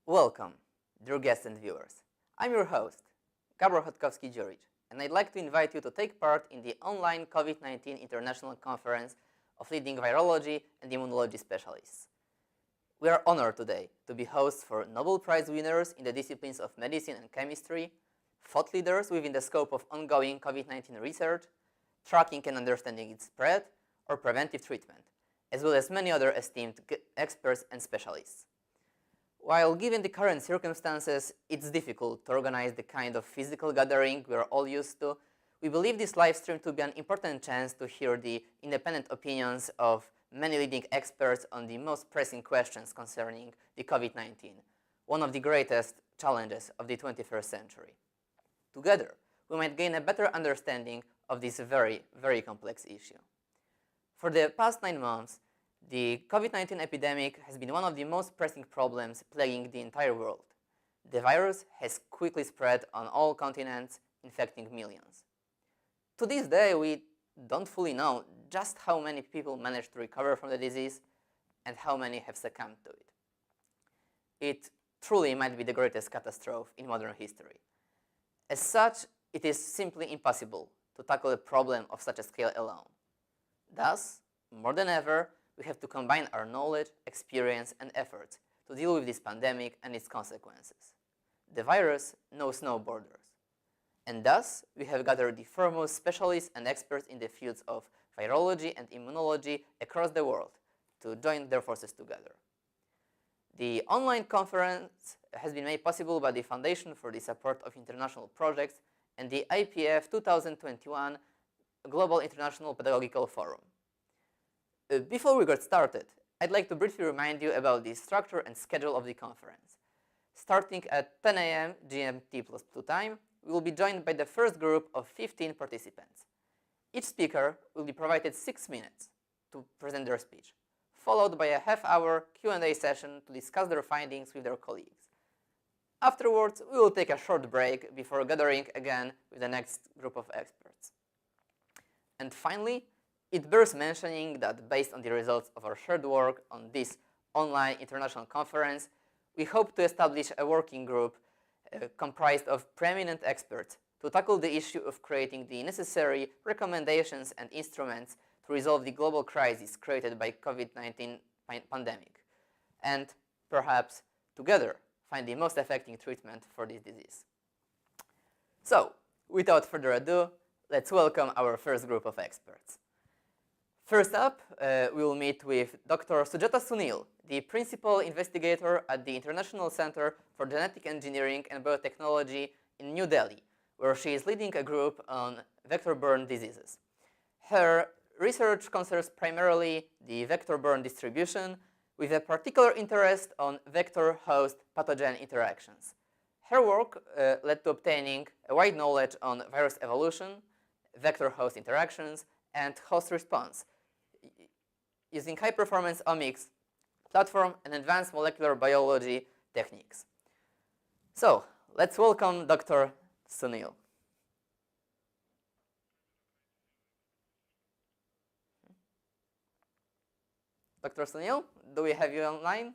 Welcome, dear guests and viewers. I'm your host, Gabor Chodkowski-Dziuric, and I'd like to invite you to take part in the online COVID-19 International Conference of leading virology and immunology specialists. We are honored today to be hosts for Nobel Prize winners in the disciplines of medicine and chemistry, thought leaders within the scope of ongoing COVID-19 research, tracking and understanding its spread, or preventive treatment, as well as many other esteemed experts and specialists. While given the current circumstances, it's difficult to organize the kind of physical gathering we are all used to, we believe this live stream to be an important chance to hear the independent opinions of many leading experts on the most pressing questions concerning the COVID-19, one of the greatest challenges of the 21st century. Together, we might gain a better understanding of this very, very complex issue. For the past 9 months, the COVID-19 epidemic has been one of the most pressing problems plaguing the entire world. The virus has quickly spread on all continents, infecting millions. To this day, we don't fully know just how many people managed to recover from the disease and how many have succumbed to it. It truly might be the greatest catastrophe in modern history. As such, it is simply impossible to tackle a problem of such a scale alone. Thus, more than ever, we have to combine our knowledge, experience, and efforts to deal with this pandemic and its consequences. The virus knows no borders. And thus, we have gathered the foremost specialists and experts in the fields of virology and immunology across the world to join their forces together. The online conference has been made possible by the Foundation for the Support of International Projects and the IPF 2021 Global International Pedagogical Forum. Before we get started, I'd like to briefly remind you about the structure and schedule of the conference. Starting at 10 a.m. GMT plus 2 time, we will be joined by the first group of 15 participants. Each speaker will be provided 6 minutes to present their speech, followed by a half-hour Q&A session to discuss their findings with their colleagues. Afterwards, we will take a short break before gathering again with the next group of experts. And finally, it bears mentioning that based on the results of our shared work on this online international conference, we hope to establish a working group comprised of preeminent experts to tackle the issue of creating the necessary recommendations and instruments to resolve the global crisis created by COVID-19 pandemic, and perhaps together find the most effective treatment for this disease. So, without further ado, let's welcome our first group of experts. First up, we will meet with Dr. Sujatha Sunil, the principal investigator at the International Center for Genetic Engineering and Biotechnology in New Delhi, where she is leading a group on vector-borne diseases. Her research concerns primarily the vector-borne distribution, with a particular interest on vector-host pathogen interactions. Her work led to obtaining a wide knowledge on virus evolution, vector-host interactions, and host response, using high-performance omics platform and advanced molecular biology techniques. So, let's welcome Dr. Sunil. Dr. Sunil, do we have you online?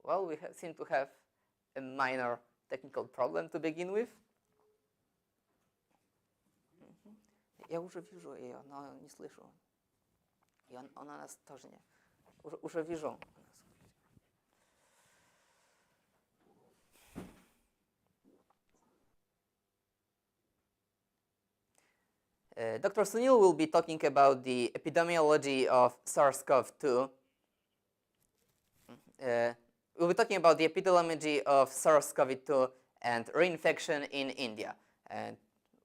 Well, we seem to have a minor technical problem to begin with. Я уже вижу ее, но не слышу. И она нас тоже не. Уже вижу. Dr. Sunil will be talking about the epidemiology of SARS-CoV-2. We'll be talking about the epidemiology of SARS-CoV-2 and reinfection in India. And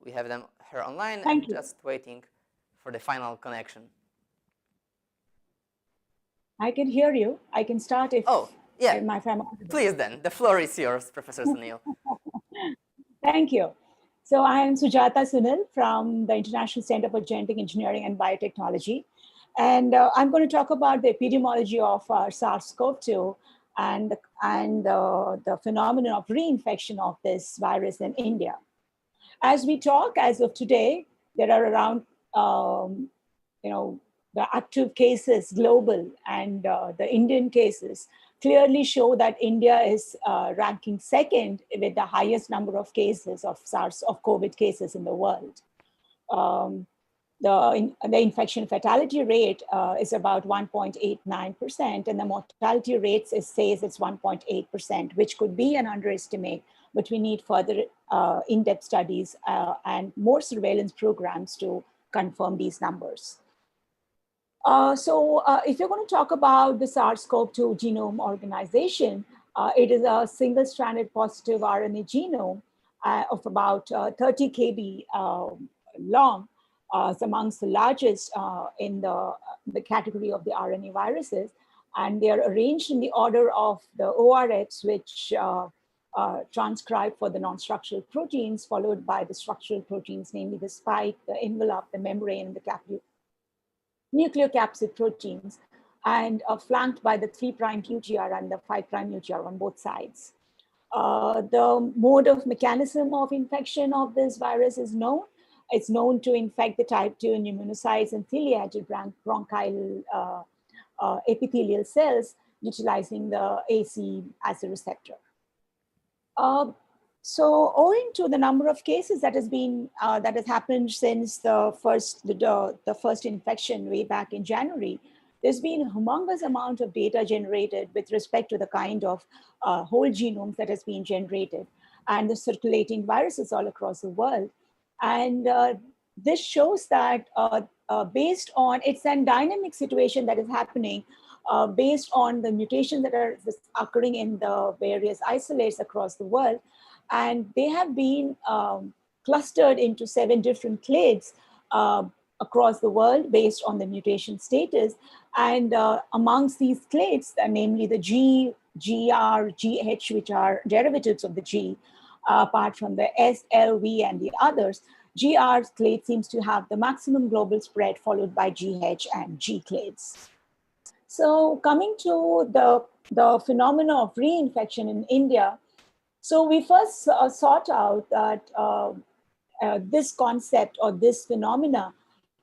we have her online. Thank you. Just waiting for the final connection. I can hear you. I can start if my family. Please then, the floor is yours, Professor Sunil. Thank you. So I am Sujatha Sunil from the International Center for Genetic Engineering and Biotechnology. And I'm going to talk about the epidemiology of SARS-CoV-2 and the phenomenon of reinfection of this virus in India. As we talk, as of today, there are around, the active cases global and the Indian cases clearly show that India is ranking second with the highest number of cases of COVID cases in the world. The infection fatality rate is about 1.89%, and the mortality rate says it's 1.8%, which could be an underestimate, but we need further in-depth studies and more surveillance programs to confirm these numbers. So if you're going to talk about the SARS-CoV-2 genome organization, it is a single-stranded positive RNA genome of about 30 kb long. It's amongst the largest in the category of the RNA viruses. And they are arranged in the order of the ORFs, which transcribe for the non-structural proteins, followed by the structural proteins, namely the spike, the envelope, the membrane, and the nucleocapsid proteins, and flanked by the 3' UTR and the 5' UTR on both sides. The mode of mechanism of infection of this virus is known. It's known to infect the type 2 pneumonocytes and ciliated bronchial epithelial cells, utilizing the AC as a receptor. So owing to the number of cases that has happened since the first infection way back in January, there's been a humongous amount of data generated with respect to the kind of whole genomes that has been generated and the circulating viruses all across the world. And this shows that based on, it's a dynamic situation that is happening based on the mutations that are occurring in the various isolates across the world. And they have been clustered into 7 different clades across the world based on the mutation status. And amongst these clades, namely the G, GR, GH, which are derivatives of the G, apart from the S, L, V, and the others, GR's clade seems to have the maximum global spread, followed by GH and G clades. So coming to the phenomena of reinfection in India, so we first sought out that this concept or this phenomena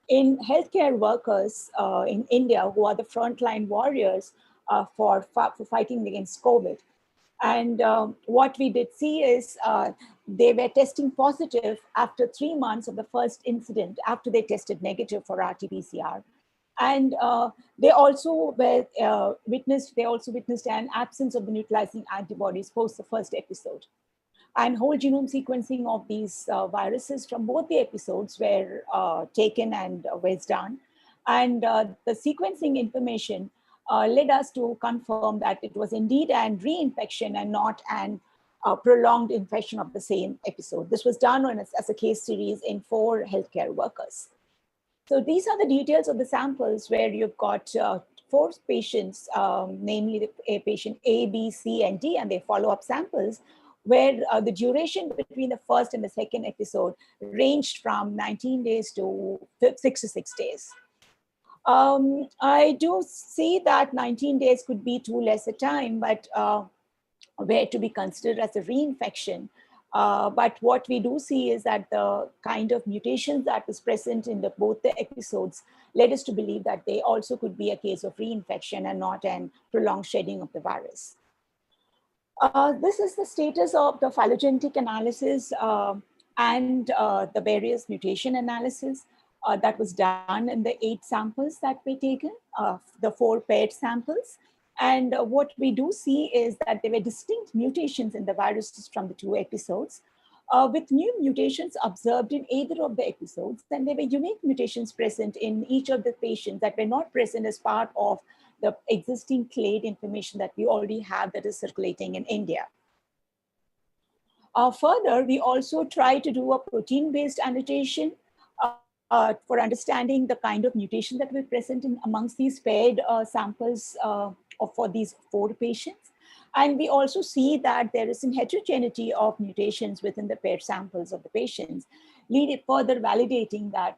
in healthcare workers in India who are the frontline warriors for fighting against COVID. And what we did see is they were testing positive after 3 months of the first incident, after they tested negative for RT-PCR. And they also witnessed an absence of the neutralizing antibodies post the first episode. And whole genome sequencing of these viruses from both the episodes were taken and was done. And the sequencing information led us to confirm that it was indeed an reinfection and not an prolonged infection of the same episode. This was done as a case series in 4 healthcare workers. So these are the details of the samples where you've got 4 patients, namely the patient A, B, C, and D, and their follow-up samples, where the duration between the first and the second episode ranged from 19 days to 66 days. I do see that 19 days could be too less a time, but were to be considered as a reinfection. But what we do see is that the kind of mutations that was present in both the episodes led us to believe that they also could be a case of reinfection and not an prolonged shedding of the virus. This is the status of the phylogenetic analysis and the various mutation analysis that was done in the 8 samples that were taken, the 4 paired samples. And what we do see is that there were distinct mutations in the viruses from the 2 episodes, with new mutations observed in either of the episodes. And there were unique mutations present in each of the patients that were not present as part of the existing clade information that we already have that is circulating in India. Further, we also try to do a protein-based annotation for understanding the kind of mutation that were present amongst these paired samples for these 4 patients. And we also see that there is some heterogeneity of mutations within the paired samples of the patients, further validating that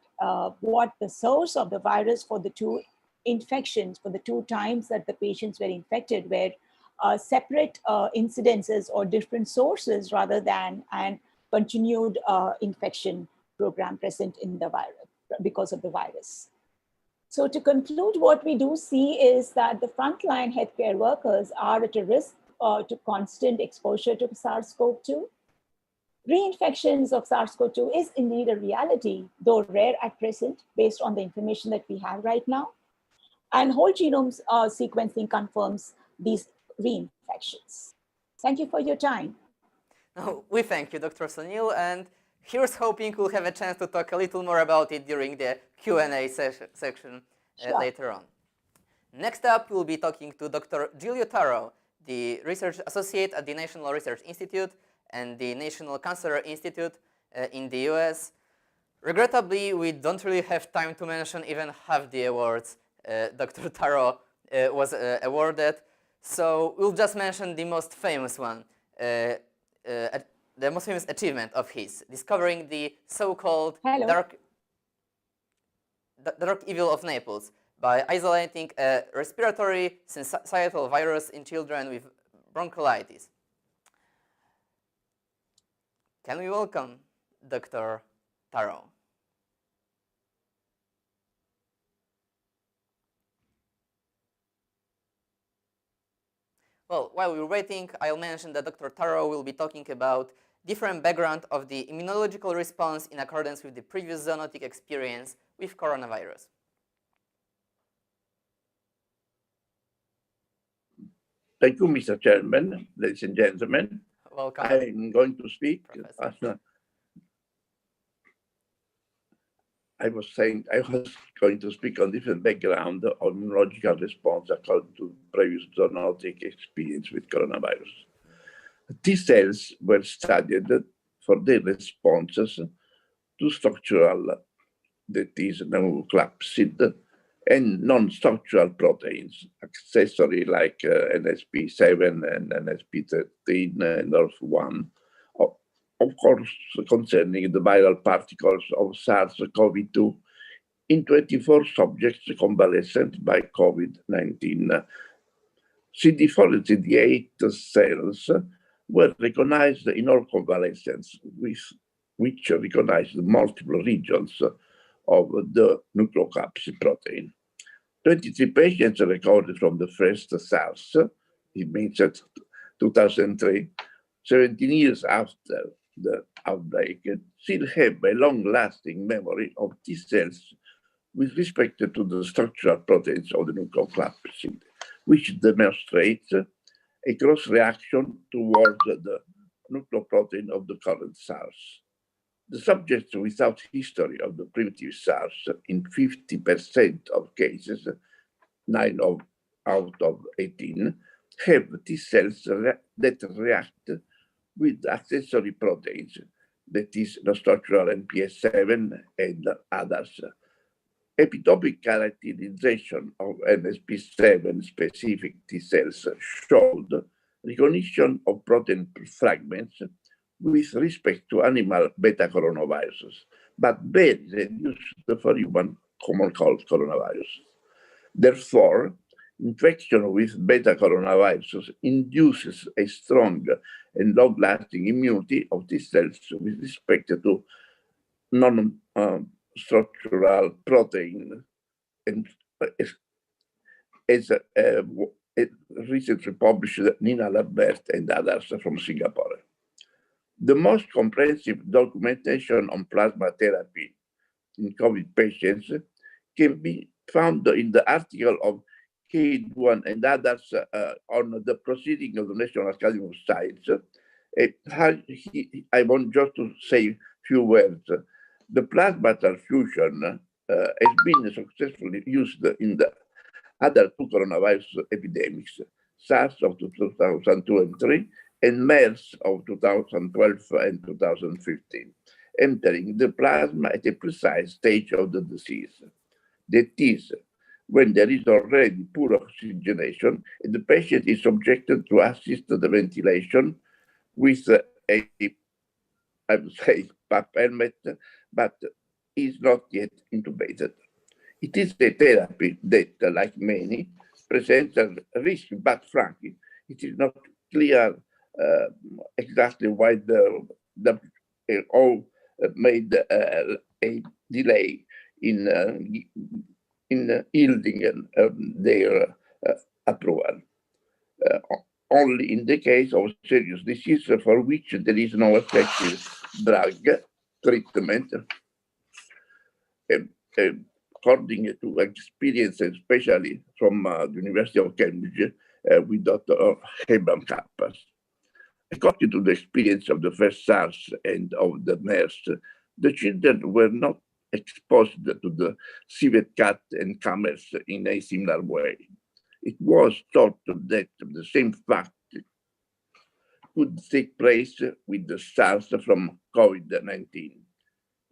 what the source of the virus for the 2 infections for the 2 times that the patients were infected were separate incidences or different sources rather than an continued infection program present in the virus because of the virus. So to conclude, what we do see is that the frontline healthcare workers are at a risk to constant exposure to SARS-CoV-2. Reinfections of SARS-CoV-2 is indeed a reality, though rare at present, based on the information that we have right now. And whole genome sequencing confirms these reinfections. Thank you for your time. We thank you, Dr. Sunil, and here's hoping we'll have a chance to talk a little more about it during the Q&A section later on. Next up, we'll be talking to Dr. Giulio Tarro, the research associate at the National Research Institute and the National Cancer Institute in the US. Regrettably, we don't really have time to mention even half the awards Dr. Tarro was awarded, so we'll just mention the most famous one, the most famous achievement of his, discovering the so-called dark evil of Naples by isolating a respiratory syncytial virus in children with bronchiolitis. Can we welcome Dr. Tarro? Well, while we're waiting, I'll mention that Dr. Tarro will be talking about different background of the immunological response in accordance with the previous zoonotic experience with coronavirus. Thank you, Mr. Chairman, ladies and gentlemen. Welcome. I'm going to speak. I was saying I was going to speak on different background of immunological response according to previous zoonotic experience with coronavirus. T cells were studied for their responses to structural, that is, nucleocapsid, and non-structural proteins, accessory like NSP7 and NSP13 and NORF1, of course, concerning the viral particles of SARS-CoV-2 in 24 subjects convalescent by COVID-19. CD4 and CD8 cells were recognized in all convalescents, which recognized multiple regions of the nucleocapsid protein. 23 patients recovered from the first SARS, it means that 2003, 17 years after the outbreak, still have a long-lasting memory of T cells with respect to the structural proteins of the nucleocapsid, which demonstrates a cross-reaction towards the nucleoprotein of the current SARS. The subjects without history of the primitive SARS in 50% of cases, 9 out of 18, have T cells that react with accessory proteins, that is, the structural NPS7 and others. Epitopic characterization of NSP7 specific T cells showed recognition of protein fragments with respect to animal beta coronaviruses, but very reduced for human common cold coronavirus. Therefore, infection with beta coronaviruses induces a strong and long-lasting immunity of T cells with respect to non-structural protein, and as recently published Nina Lambert and others from Singapore. The most comprehensive documentation on plasma therapy in COVID patients can be found in the article of K1 and others on the proceeding of the National Academy of Science. I want just to say a few words. The plasma transfusion has been successfully used in the other two coronavirus epidemics, SARS of 2002 and 3, and MERS of 2012 and 2015, entering the plasma at a precise stage of the disease. That is, when there is already poor oxygenation and the patient is subjected to assisted ventilation with I would say, PAP helmet, but is not yet intubated. It is a therapy that, like many, presents a risk, but frankly, it is not clear exactly why the WHO made a delay in yielding their approval. Only in the case of serious disease for which there is no effective drug treatment. According to experience, especially from the University of Cambridge with Dr. Hebram Kappas. According to the experience of the first SARS and of the MERS, the children were not exposed to the civet cat and camels in a similar way. It was thought that the same fact could take place with the SARS from COVID-19.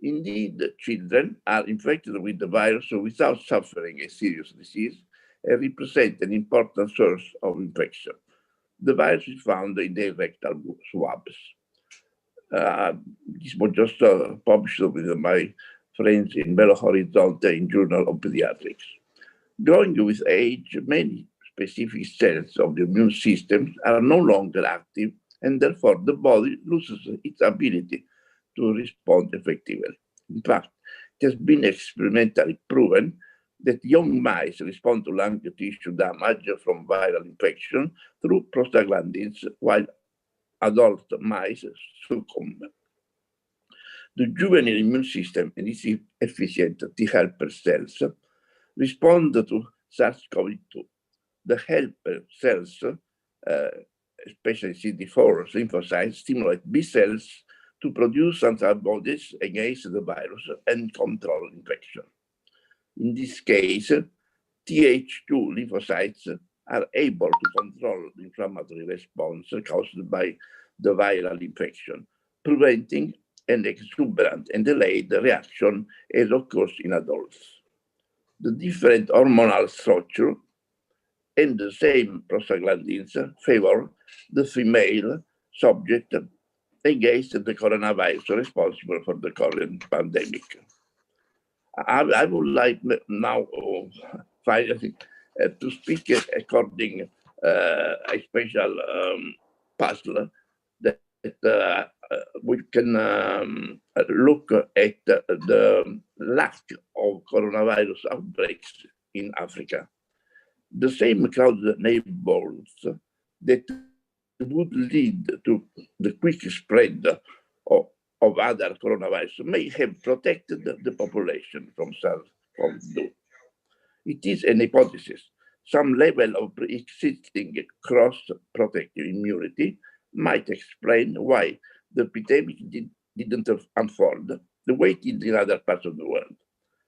Indeed, children are infected with the virus without suffering a serious disease and represent an important source of infection. The virus is found in their rectal swabs. This was just published with my friends in Belo Horizonte in Journal of Pediatrics. Growing with age, many specific cells of the immune system are no longer active, and therefore the body loses its ability to respond effectively. In fact, it has been experimentally proven that young mice respond to lung tissue damage from viral infection through prostaglandins, while adult mice succumb. The juvenile immune system and its efficient T helper cells respond to SARS-CoV-2. The helper cells, especially CD4 lymphocytes, stimulate B cells to produce antibodies against the virus and control infection. In this case, Th2 lymphocytes are able to control the inflammatory response caused by the viral infection, preventing an exuberant and delayed reaction as occurs in adults. The different hormonal structure and the same prostaglandins favor the female subject against the coronavirus responsible for the current pandemic. I would like now, finally, to speak according a special puzzle that we can look at the lack of coronavirus outbreaks in Africa. The same crowded neighborhoods that would lead to the quick spread of other coronavirus may have protected the population from SARS-CoV-2. It is an hypothesis. Some level of pre-existing cross-protective immunity might explain why the epidemic didn't unfold the way it did in other parts of the world.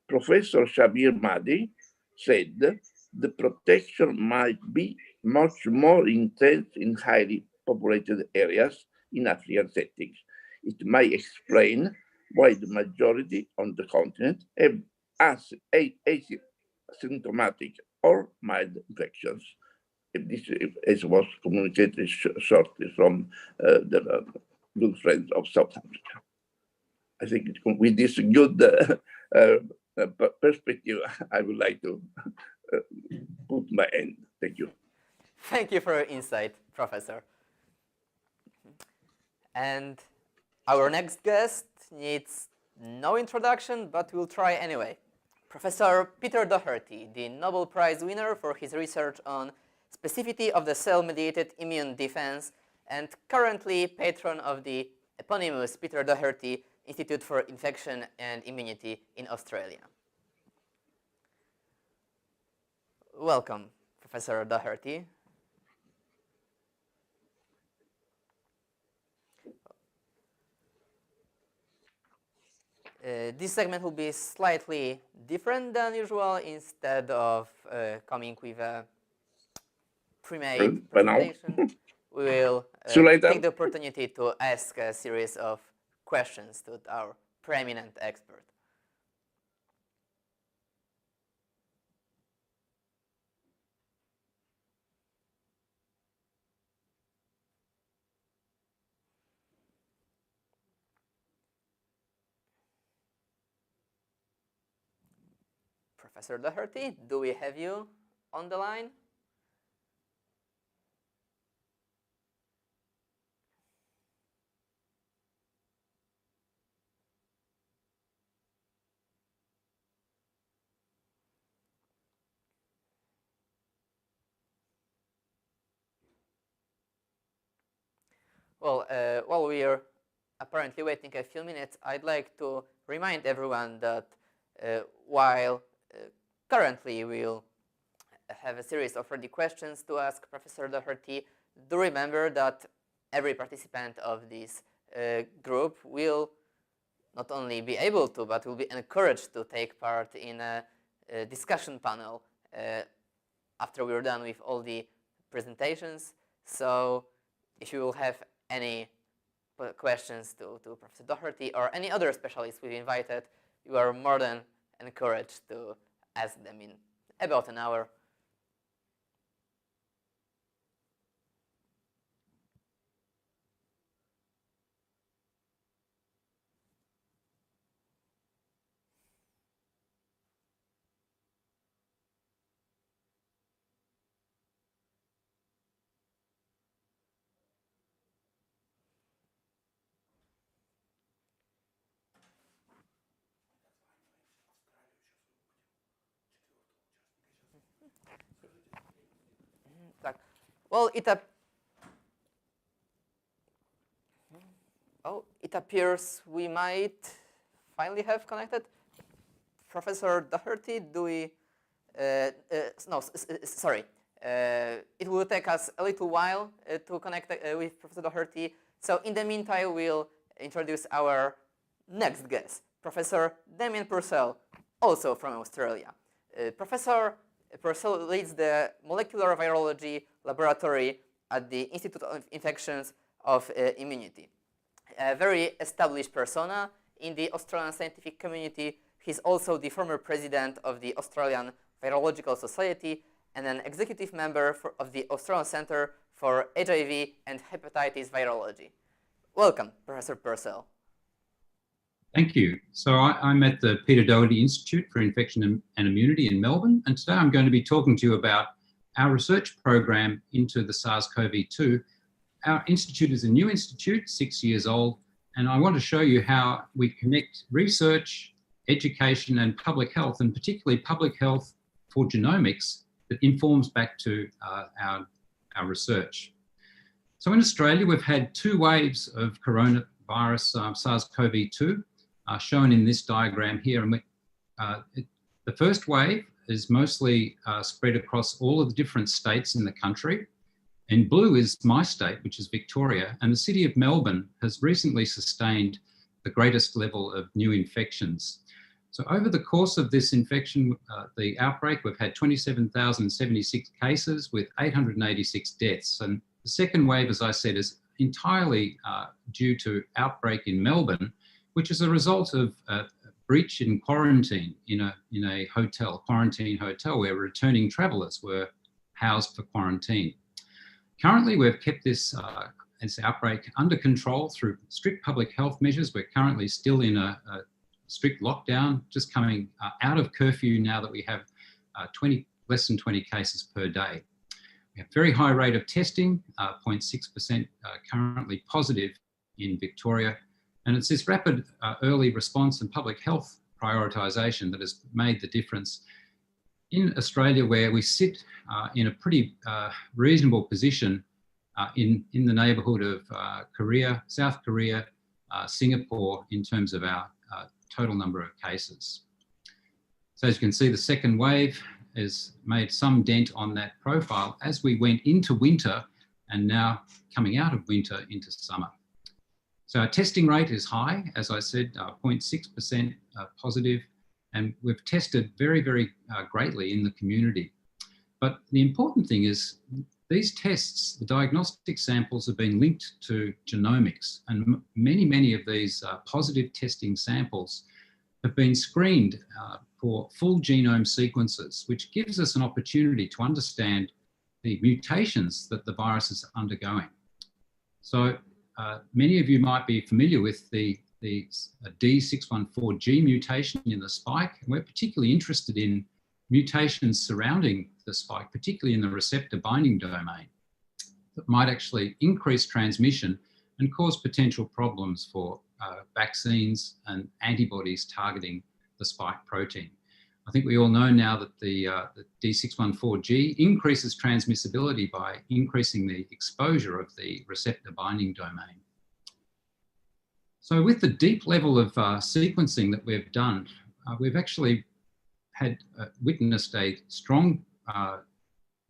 Professor Shabir Mahdi said the protection might be much more intense in highly populated areas in African settings. It may explain why the majority on the continent have asymptomatic or mild infections. This was communicated shortly from the good friends of South Africa. I think with this good perspective, I would like to put my end. Thank you. Thank you for your insight, Professor. And our next guest needs no introduction, but we'll try anyway. Professor Peter Doherty, the Nobel Prize winner for his research on specificity of the cell-mediated immune defense and currently patron of the eponymous Peter Doherty Institute for Infection and Immunity in Australia. Welcome, Professor Doherty. This segment will be slightly different than usual. Instead of coming with a pre-made presentation, we will take the opportunity to ask a series of questions to our preeminent expert. Professor Doherty, do we have you on the line? Well, while we are apparently waiting a few minutes, I'd like to remind everyone that while currently we'll have a series of ready questions to ask Professor Doherty, do remember that every participant of this group will not only be able to, but will be encouraged to take part in a discussion panel after we're done with all the presentations. So if you will have any questions to Professor Doherty or any other specialists we've invited, you are more than encouraged to ask them in about an hour. Well, it appears we might finally have connected. Professor Doherty, do we? No, sorry. It will take us a little while to connect with Professor Doherty. So in the meantime, we'll introduce our next guest, Professor Damian Purcell, also from Australia. Professor Purcell leads the molecular virology laboratory at the Institute of Infections of Immunity. A very established persona in the Australian scientific community. He's also the former president of the Australian Virological Society and an executive member of the Australian Centre for HIV and Hepatitis Virology. Welcome, Professor Purcell. Thank you. So I'm at the Peter Doherty Institute for Infection and Immunity in Melbourne, and today I'm going to be talking to you about our research program into the SARS-CoV-2. Our institute is a new institute, 6 years old, and I want to show you how we connect research, education, and public health, and particularly public health for genomics that informs back to our research. So in Australia, we've had 2 waves of coronavirus SARS-CoV-2 shown in this diagram here. And the first wave is mostly spread across all of the different states in the country. In blue is my state, which is Victoria, and the city of Melbourne has recently sustained the greatest level of new infections. So over the course of this infection, the outbreak, we've had 27,076 cases with 886 deaths. And the second wave, as I said, is entirely due to outbreak in Melbourne, which is a result of a breach in quarantine in a hotel, quarantine hotel, where returning travellers were housed for quarantine. Currently, we've kept this outbreak under control through strict public health measures. We're currently still in a strict lockdown, just coming out of curfew now that we have less than 20 cases per day. We have a very high rate of testing, 0.6% currently positive in Victoria. And it's this rapid early response and public health prioritisation that has made the difference. In Australia, where we sit in a pretty reasonable position in the neighbourhood of Korea, South Korea, Singapore, in terms of our total number of cases. So as you can see, the second wave has made some dent on that profile as we went into winter and now coming out of winter into summer. So our testing rate is high, as I said, 0.6% positive, and we've tested very, very greatly in the community. But the important thing is these tests, the diagnostic samples, have been linked to genomics, and many of these positive testing samples have been screened for full genome sequences, which gives us an opportunity to understand the mutations that the virus is undergoing. So many of you might be familiar with the D614G mutation in the spike, and we're particularly interested in mutations surrounding the spike, particularly in the receptor binding domain, that might actually increase transmission and cause potential problems for vaccines and antibodies targeting the spike protein. I think we all know now that the D614G increases transmissibility by increasing the exposure of the receptor binding domain. So with the deep level of sequencing that we've done, we've actually had witnessed a strong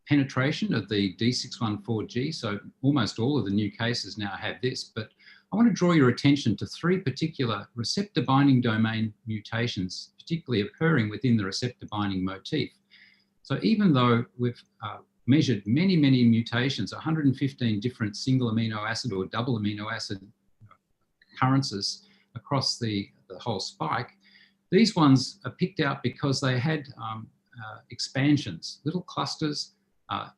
penetration of the D614G. So almost all of the new cases now have this, but I want to draw your attention to three particular receptor binding domain mutations, particularly occurring within the receptor binding motif. So even though we've measured many, many mutations, 115 different single amino acid or double amino acid occurrences across the whole spike, these ones are picked out because they had expansions, little clusters,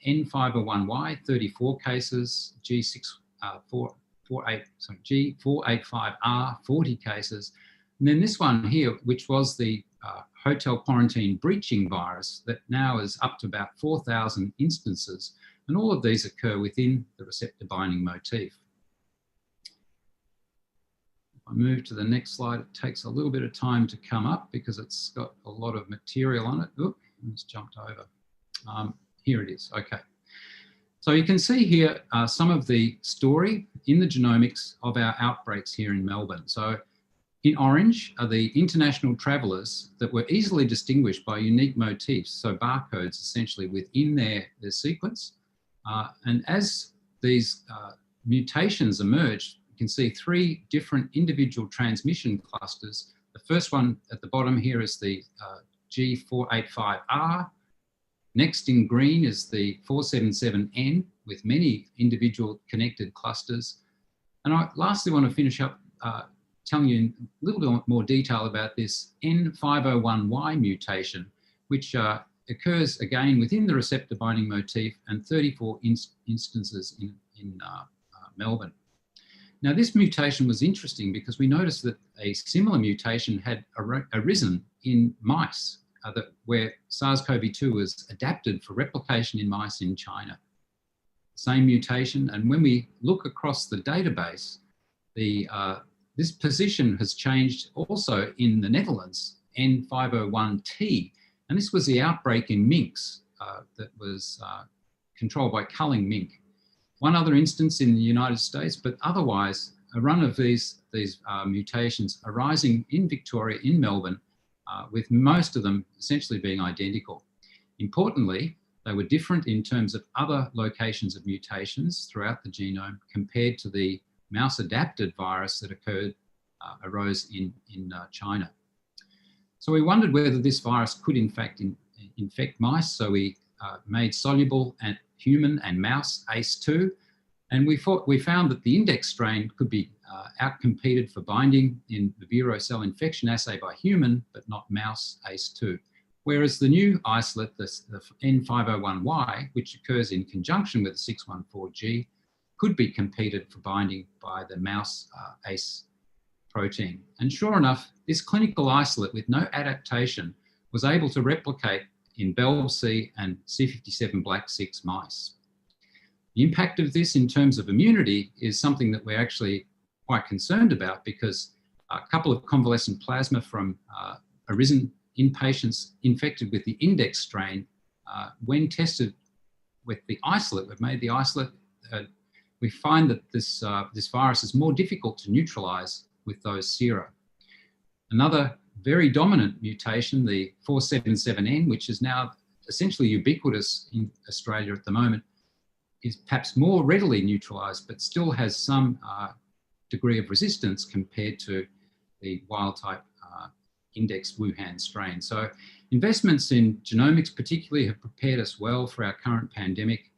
N501Y, 34 cases, G485R, 40 cases. And then this one here, which was the hotel quarantine breaching virus that now is up to about 4,000 instances. And all of these occur within the receptor binding motif. If I move to the next slide, it takes a little bit of time to come up because it's got a lot of material on it. Oop, it's jumped over. Here it is, okay. So you can see here some of the story in the genomics of our outbreaks here in Melbourne. So in orange are the international travellers that were easily distinguished by unique motifs, so barcodes essentially within their sequence. And as these mutations emerged, you can see three different individual transmission clusters. The first one at the bottom here is the G485R. Next in green is the 477N with many individual connected clusters. And I lastly want to finish up telling you in a little bit more detail about this N501Y mutation, which occurs again within the receptor binding motif and 34 instances in Melbourne. Now this mutation was interesting because we noticed that a similar mutation had arisen in mice where SARS-CoV-2 was adapted for replication in mice in China. Same mutation, and when we look across the database, this position has changed also in the Netherlands, N501T, and this was the outbreak in minks that was controlled by culling mink. One other instance in the United States, but otherwise a run of these mutations arising in Victoria, in Melbourne, with most of them essentially being identical. Importantly, they were different in terms of other locations of mutations throughout the genome compared to the mouse-adapted virus that arose in China. So we wondered whether this virus could in fact infect mice, so we made soluble and human and mouse ACE2, and we found that the index strain could be outcompeted for binding in the Vero cell infection assay by human, but not mouse ACE2. Whereas the new isolate, the N501Y, which occurs in conjunction with the 614G, could be competed for binding by the mouse ACE protein. And sure enough, this clinical isolate with no adaptation was able to replicate in Bell C and C57 Black 6 mice. The impact of this in terms of immunity is something that we're actually quite concerned about, because a couple of convalescent plasma from arisen in patients infected with the index strain, when tested with the isolate, we've made the isolate, we find that this virus is more difficult to neutralize with those sera. Another very dominant mutation, the 477N, which is now essentially ubiquitous in Australia at the moment, is perhaps more readily neutralized, but still has some degree of resistance compared to the wild type index Wuhan strain. So investments in genomics particularly have prepared us well for our current pandemic,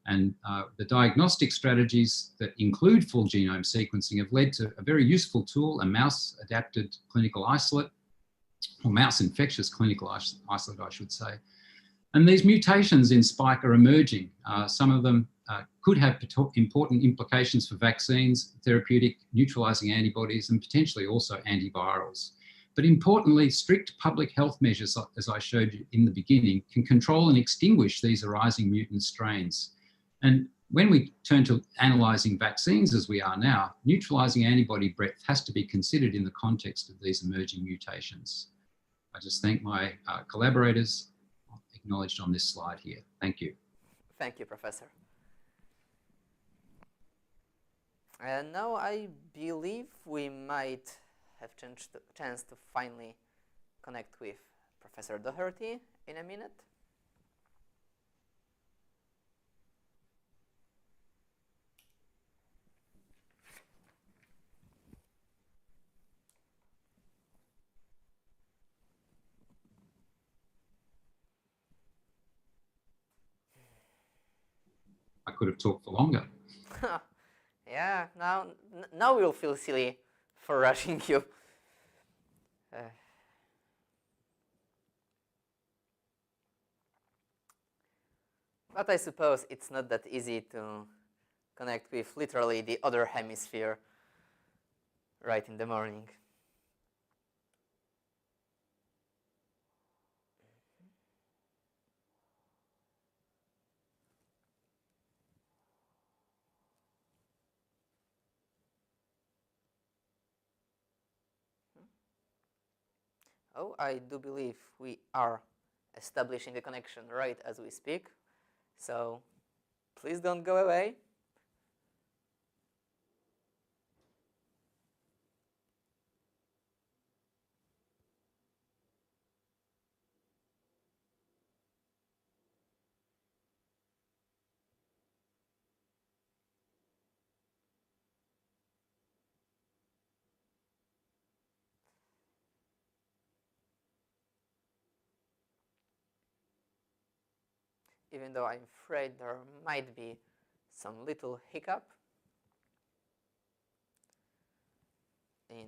and the diagnostic strategies that include full genome sequencing have led to a very useful tool, a mouse adapted clinical isolate, or mouse infectious clinical isolate, I should say. And these mutations in spike are emerging. Some of them could have important implications for vaccines, therapeutic neutralizing antibodies, and potentially also antivirals. But importantly, strict public health measures, as I showed you in the beginning, can control and extinguish these arising mutant strains. And when we turn to analysing vaccines as we are now, neutralising antibody breadth has to be considered in the context of these emerging mutations. I just thank my collaborators acknowledged on this slide here. Thank you. Thank you, Professor. And now I believe we might have chance to finally connect with Professor Doherty in a minute. I could have talked for longer. Yeah, now we'll feel silly for rushing you. But I suppose it's not that easy to connect with literally the other hemisphere right in the morning. Oh, I do believe we are establishing a connection right as we speak. So please don't go away. Even though I'm afraid there might be some little hiccup in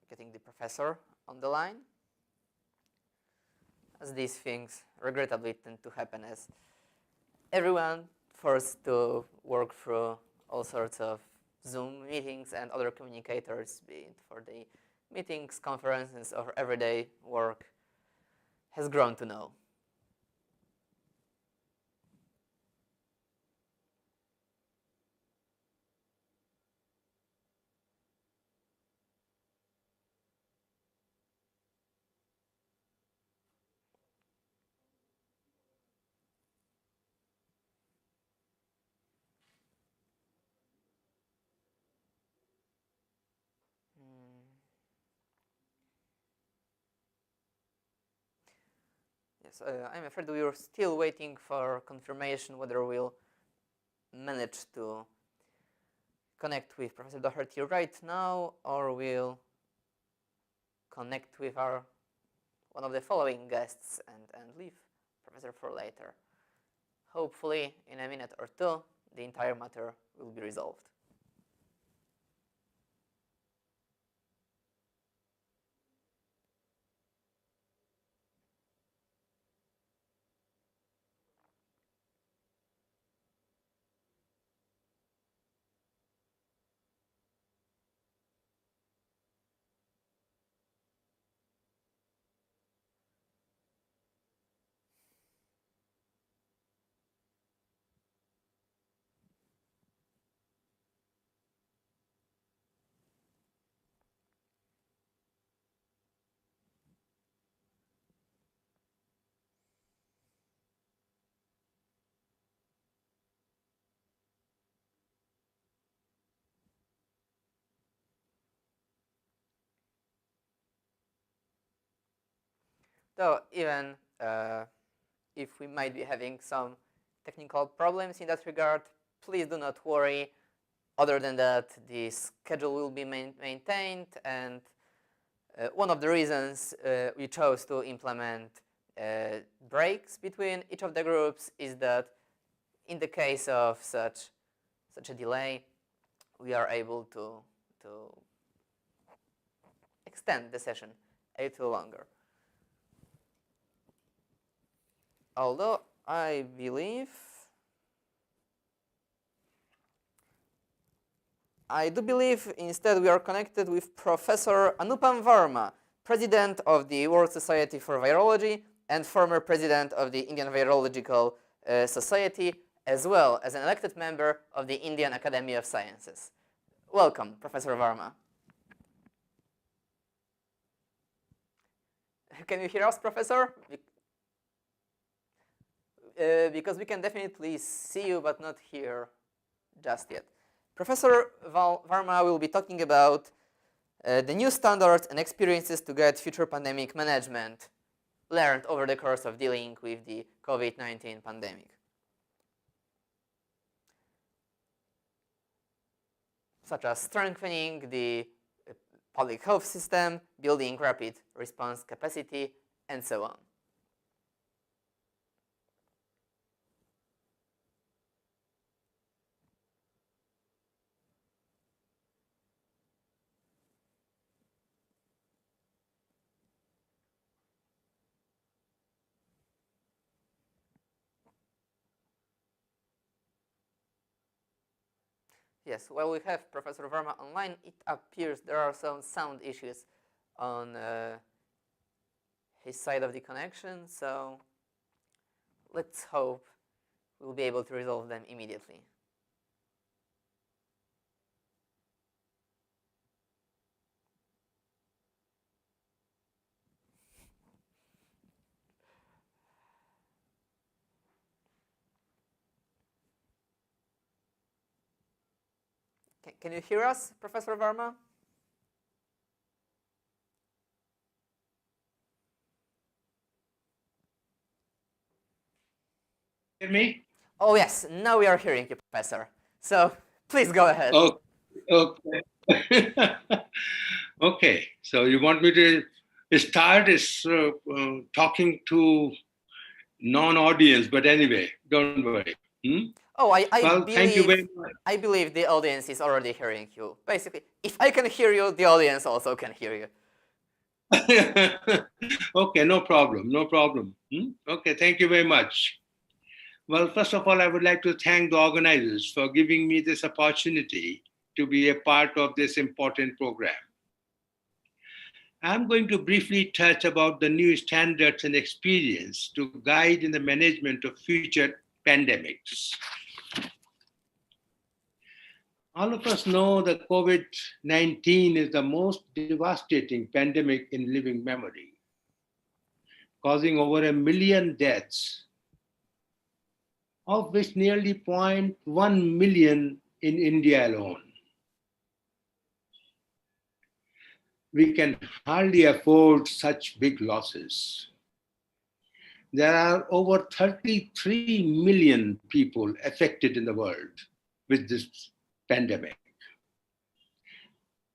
getting the professor on the line, as these things regrettably tend to happen as everyone forced to work through all sorts of Zoom meetings and other communicators, be it for the meetings, conferences, or everyday work, has grown to know. Yes, I'm afraid we are still waiting for confirmation whether we'll manage to connect with Professor Doherty right now, or we'll connect with one of the following guests and leave Professor for later. Hopefully, in a minute or two, the entire matter will be resolved. So even if we might be having some technical problems in that regard, please do not worry. Other than that, the schedule will be maintained, and one of the reasons we chose to implement breaks between each of the groups is that in the case of such a delay, we are able to extend the session a little longer. Although I do believe instead we are connected with Professor Anupam Varma, president of the World Society for Virology and former president of the Indian Virological Society, as well as an elected member of the Indian Academy of Sciences. Welcome, Professor Varma. Can you hear us, Professor? Because we can definitely see you, but not hear just yet. Professor Varma will be talking about the new standards and experiences to guide future pandemic management learned over the course of dealing with the COVID-19 pandemic. Such as strengthening the public health system, building rapid response capacity, and so on. Yes, while we have Professor Varma online, it appears there are some sound issues on his side of the connection, so let's hope we'll be able to resolve them immediately. Can you hear us, Professor Varma? Hear me? Oh yes, now we are hearing you, Professor. So please go ahead. Oh, okay. Okay, so you want me to start talking to non-audience, but anyway, don't worry. Oh, Well, thank you very much. I believe the audience is already hearing you. Basically, if I can hear you, the audience also can hear you. Okay, no problem, no problem. Okay, thank you very much. Well, first of all, I would like to thank the organizers for giving me this opportunity to be a part of this important program. I'm going to briefly touch about the new standards and experience to guide in the management of future pandemics. All of us know that COVID-19 is the most devastating pandemic in living memory, causing over 1 million deaths, of which nearly 0.1 million in India alone. We can hardly afford such big losses. There are over 33 million people affected in the world with this pandemic.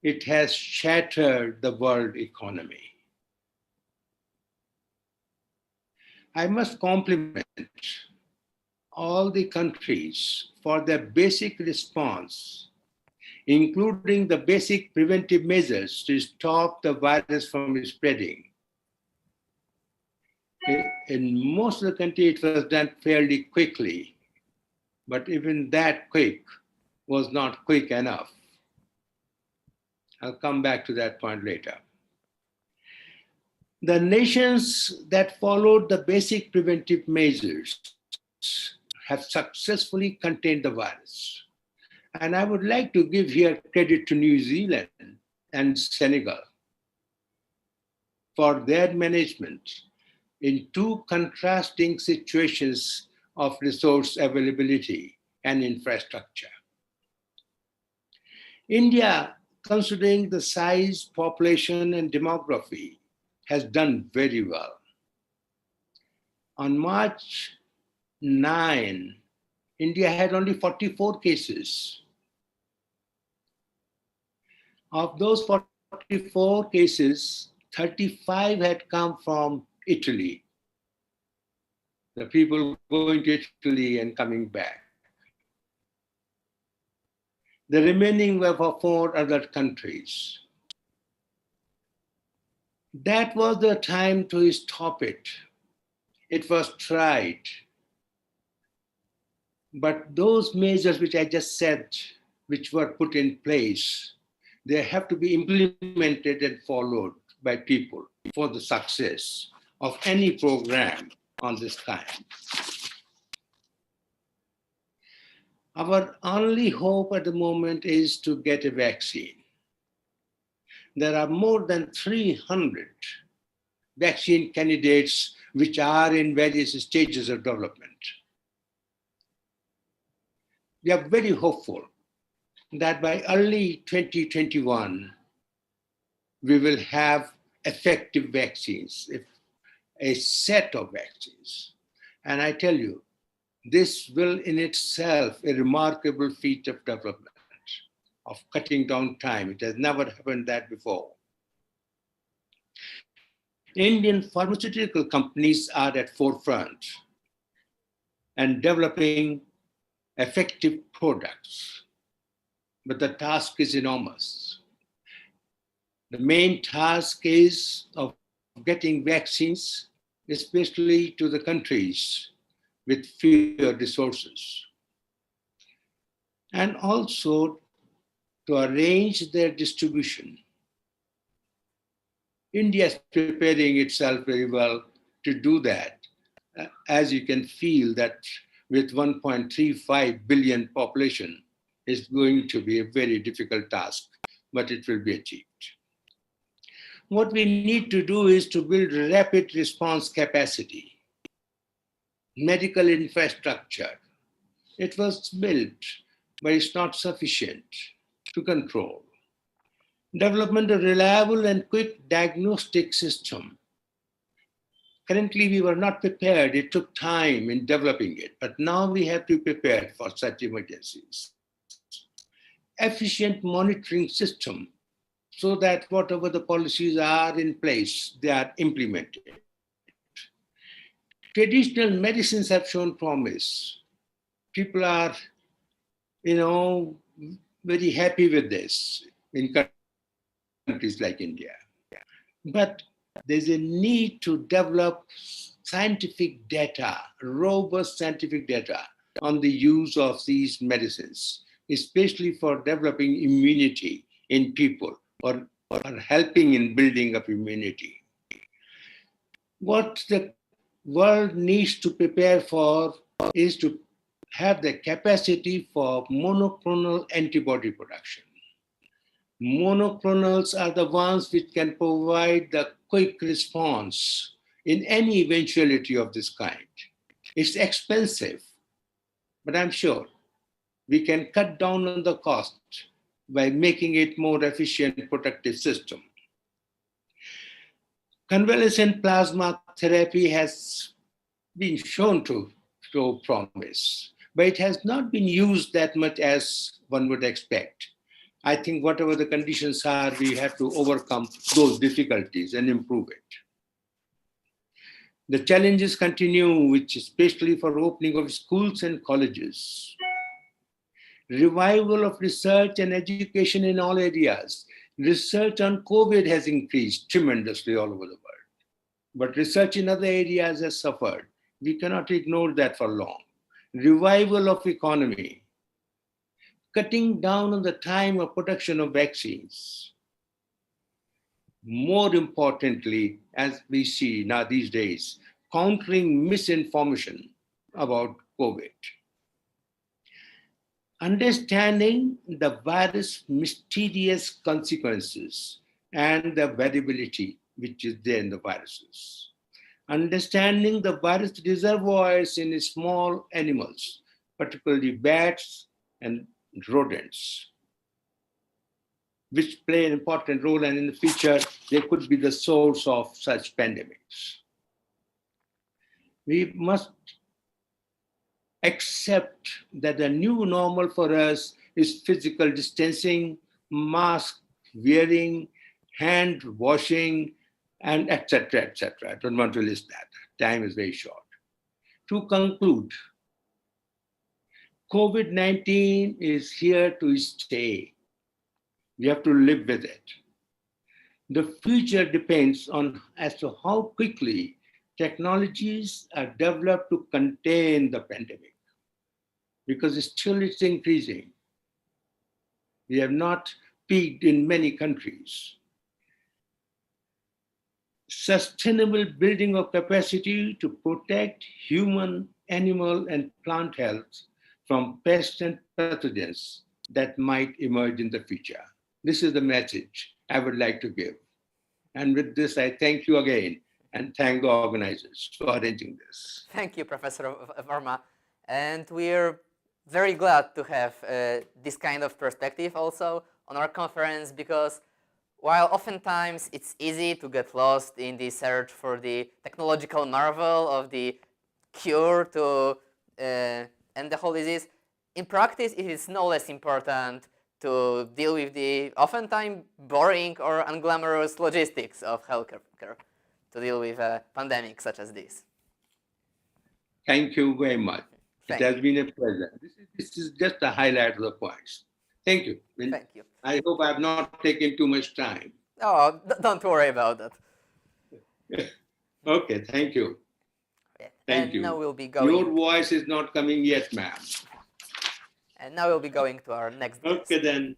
It has shattered the world economy. I must compliment all the countries for their basic response, including the basic preventive measures to stop the virus from spreading. In most of the country, it was done fairly quickly, but even that quick was not quick enough. I'll come back to that point later. The nations that followed the basic preventive measures have successfully contained the virus. And I would like to give here credit to New Zealand and Senegal for their management in two contrasting situations of resource availability and infrastructure. India, considering the size, population, and demography, has done very well. On March 9, India had only 44 cases. Of those 44 cases, 35 had come from Italy. The people going to Italy and coming back. The remaining were for 4 other countries. That was the time to stop it. It was tried. But those measures which I just said, which were put in place, they have to be implemented and followed by people for the success of any program on this kind. Our only hope at the moment is to get a vaccine. There are more than 300 vaccine candidates which are in various stages of development. We are very hopeful that by early 2021, we will have effective vaccines, a set of vaccines. And I tell you, this will in itself a remarkable feat of development, of cutting down time. It has never happened that before. Indian pharmaceutical companies are at forefront and developing effective products, but the task is enormous. The main task is of getting vaccines, especially to the countries with fewer resources, and also to arrange their distribution. India is preparing itself very well to do that, as you can feel that with 1.35 billion population, it's going to be a very difficult task, but it will be achieved. What we need to do is to build rapid response capacity, medical infrastructure. It was built, but it's not sufficient to control. Development of reliable and quick diagnostic system. Currently, we were not prepared. It took time in developing it, but now we have to be prepared for such emergencies. Efficient monitoring system so that whatever the policies are in place, they are implemented. Traditional medicines have shown promise. People are, very happy with this in countries like India. But there's a need to develop scientific data, robust scientific data on the use of these medicines, especially for developing immunity in people or helping in building up immunity. What the world needs to prepare for is to have the capacity for monoclonal antibody production. Monoclonals are the ones which can provide the quick response in any eventuality of this kind. It's expensive, but I'm sure we can cut down on the cost by making it more efficient, productive system. Convalescent plasma therapy has been shown to show promise, but it has not been used that much as one would expect. I think whatever the conditions are, we have to overcome those difficulties and improve it. The challenges continue, which especially for opening of schools and colleges. Revival of research and education in all areas. Research on COVID has increased tremendously all over the world, but research in other areas has suffered. We cannot ignore that for long. Revival of economy. Cutting down on the time of production of vaccines. More importantly, as we see now these days, countering misinformation about COVID. Understanding the virus' mysterious consequences and the variability which is there in the viruses. Understanding the virus reservoirs in small animals, particularly bats and rodents, which play an important role, and in the future, they could be the source of such pandemics. We must accept that the new normal for us is physical distancing, mask wearing, hand washing, and etc., etc. I don't want to list that. Time is very short. To conclude, COVID-19 is here to stay. We have to live with it. The future depends on as to how quickly technologies are developed to contain the pandemic, because still it's increasing. We have not peaked in many countries. sustainable building of capacity to protect human, animal, and plant health from pests and pathogens that might emerge in the future. This is the message I would like to give. And with this, I thank you again and thank the organizers for arranging this. Thank you, Professor Varma. And we're very glad to have this kind of perspective also on our conference, because while oftentimes it's easy to get lost in the search for the technological marvel of the cure to end the whole disease, in practice it is no less important to deal with the oftentimes boring or unglamorous logistics of healthcare, to deal with a pandemic such as this. Thank you very much. It has been a pleasure. This is just a highlight of the points. Thank you. Thank you. I hope I have not taken too much time. Oh, don't worry about that. Okay, thank you. Thank you. Now we'll be going. Your voice is not coming yet, ma'am. And now we'll be going to our next guest. Okay, then.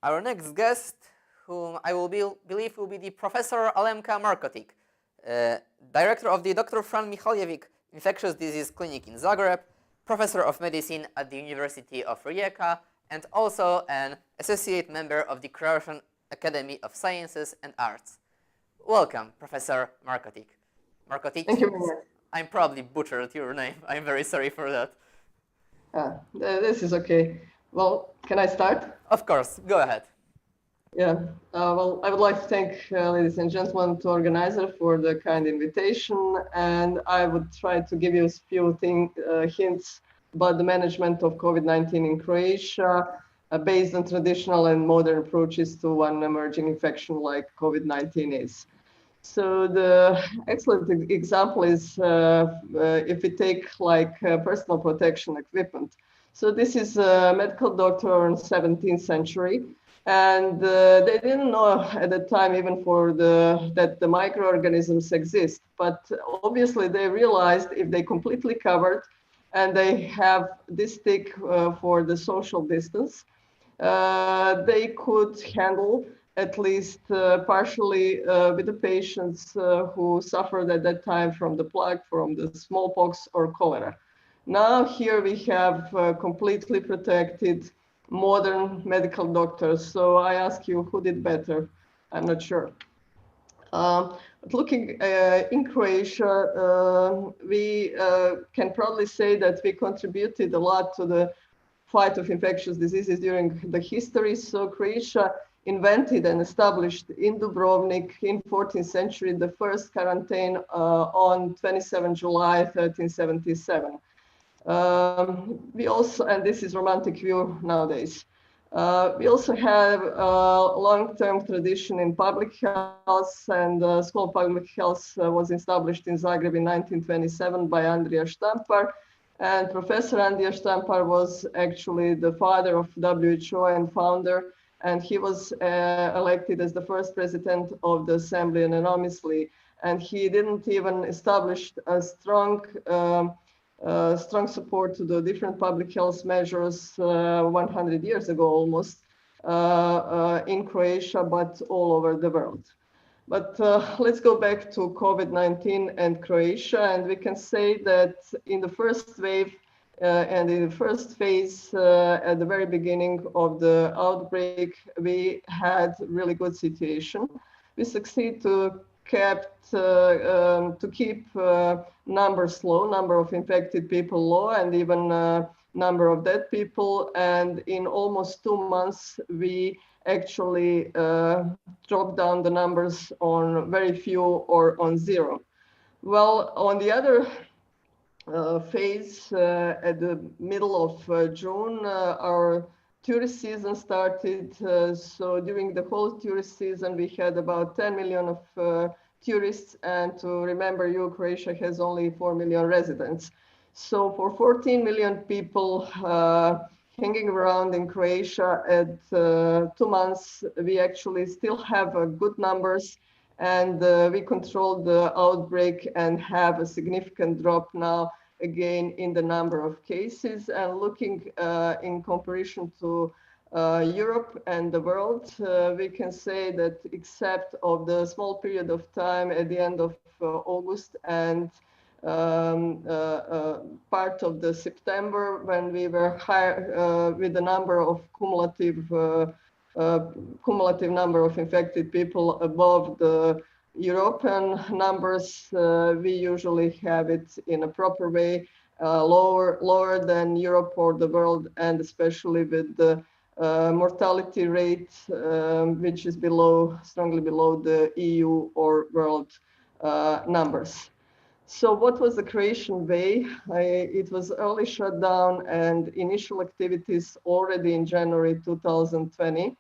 Our next guest, whom I believe will be the Professor Alemka Markotic, Director of the Dr. Fran Michaljevic Infectious Disease Clinic in Zagreb, Professor of Medicine at the University of Rijeka, and also an Associate Member of the Croatian Academy of Sciences and Arts. Welcome, Professor Markotic. Thank you very much. I probably butchered your name. I'm very sorry for that. This is okay. Well, can I start? Of course, go ahead. Yeah, well, I would like to thank ladies and gentlemen, to organizer for the kind invitation, and I would try to give you a few hints about the management of COVID-19 in Croatia, based on traditional and modern approaches to one emerging infection like COVID-19 is. So the excellent example is if we take like personal protection equipment. So this is a medical doctor in the 17th century. And they didn't know at the time even that the microorganisms exist. But obviously they realized if they completely covered and they have this stick for the social distance, they could handle at least partially with the patients who suffered at that time from the plague, from the smallpox or cholera. Now here we have completely protected modern medical doctors. So I ask you, who did better? I'm not sure. Looking in Croatia, we can probably say that we contributed a lot to the fight of infectious diseases during the history. So Croatia invented and established in Dubrovnik in 14th century the first quarantine on 27 July 1377. We also, and this is romantic view nowadays, we also have a long-term tradition in public health, and the School of Public Health was established in Zagreb in 1927 by Andrija Štampar, and Professor Andrija Štampar was actually the father of WHO and founder, and he was elected as the first president of the assembly anonymously, and he didn't even establish a strong support to the different public health measures 100 years ago almost in Croatia, but all over the world. But let's go back to COVID-19 and Croatia, and we can say that in the first wave and in the first phase at the very beginning of the outbreak, we had really good situation. We succeed to keep numbers low, number of infected people low, and even number of dead people. And in almost 2 months, we actually dropped down the numbers on very few or on zero. Well, on the other phase, at the middle of June, our tourist season started. So during the whole tourist season, we had about 10 million of tourists. And to remember you, Croatia has only 4 million residents. So for 14 million people hanging around in Croatia at 2 months, we actually still have good numbers, and we controlled the outbreak and have a significant drop now again in the number of cases. And looking in comparison to Europe and the world, we can say that except of the small period of time at the end of August and part of the September, when we were higher with the number of cumulative number of infected people above the European numbers, we usually have it in a proper way, lower than Europe or the world, and especially with the mortality rate, which is strongly below the EU or world numbers. So what was the Croatian Way? It was early shutdown and initial activities already in January 2020.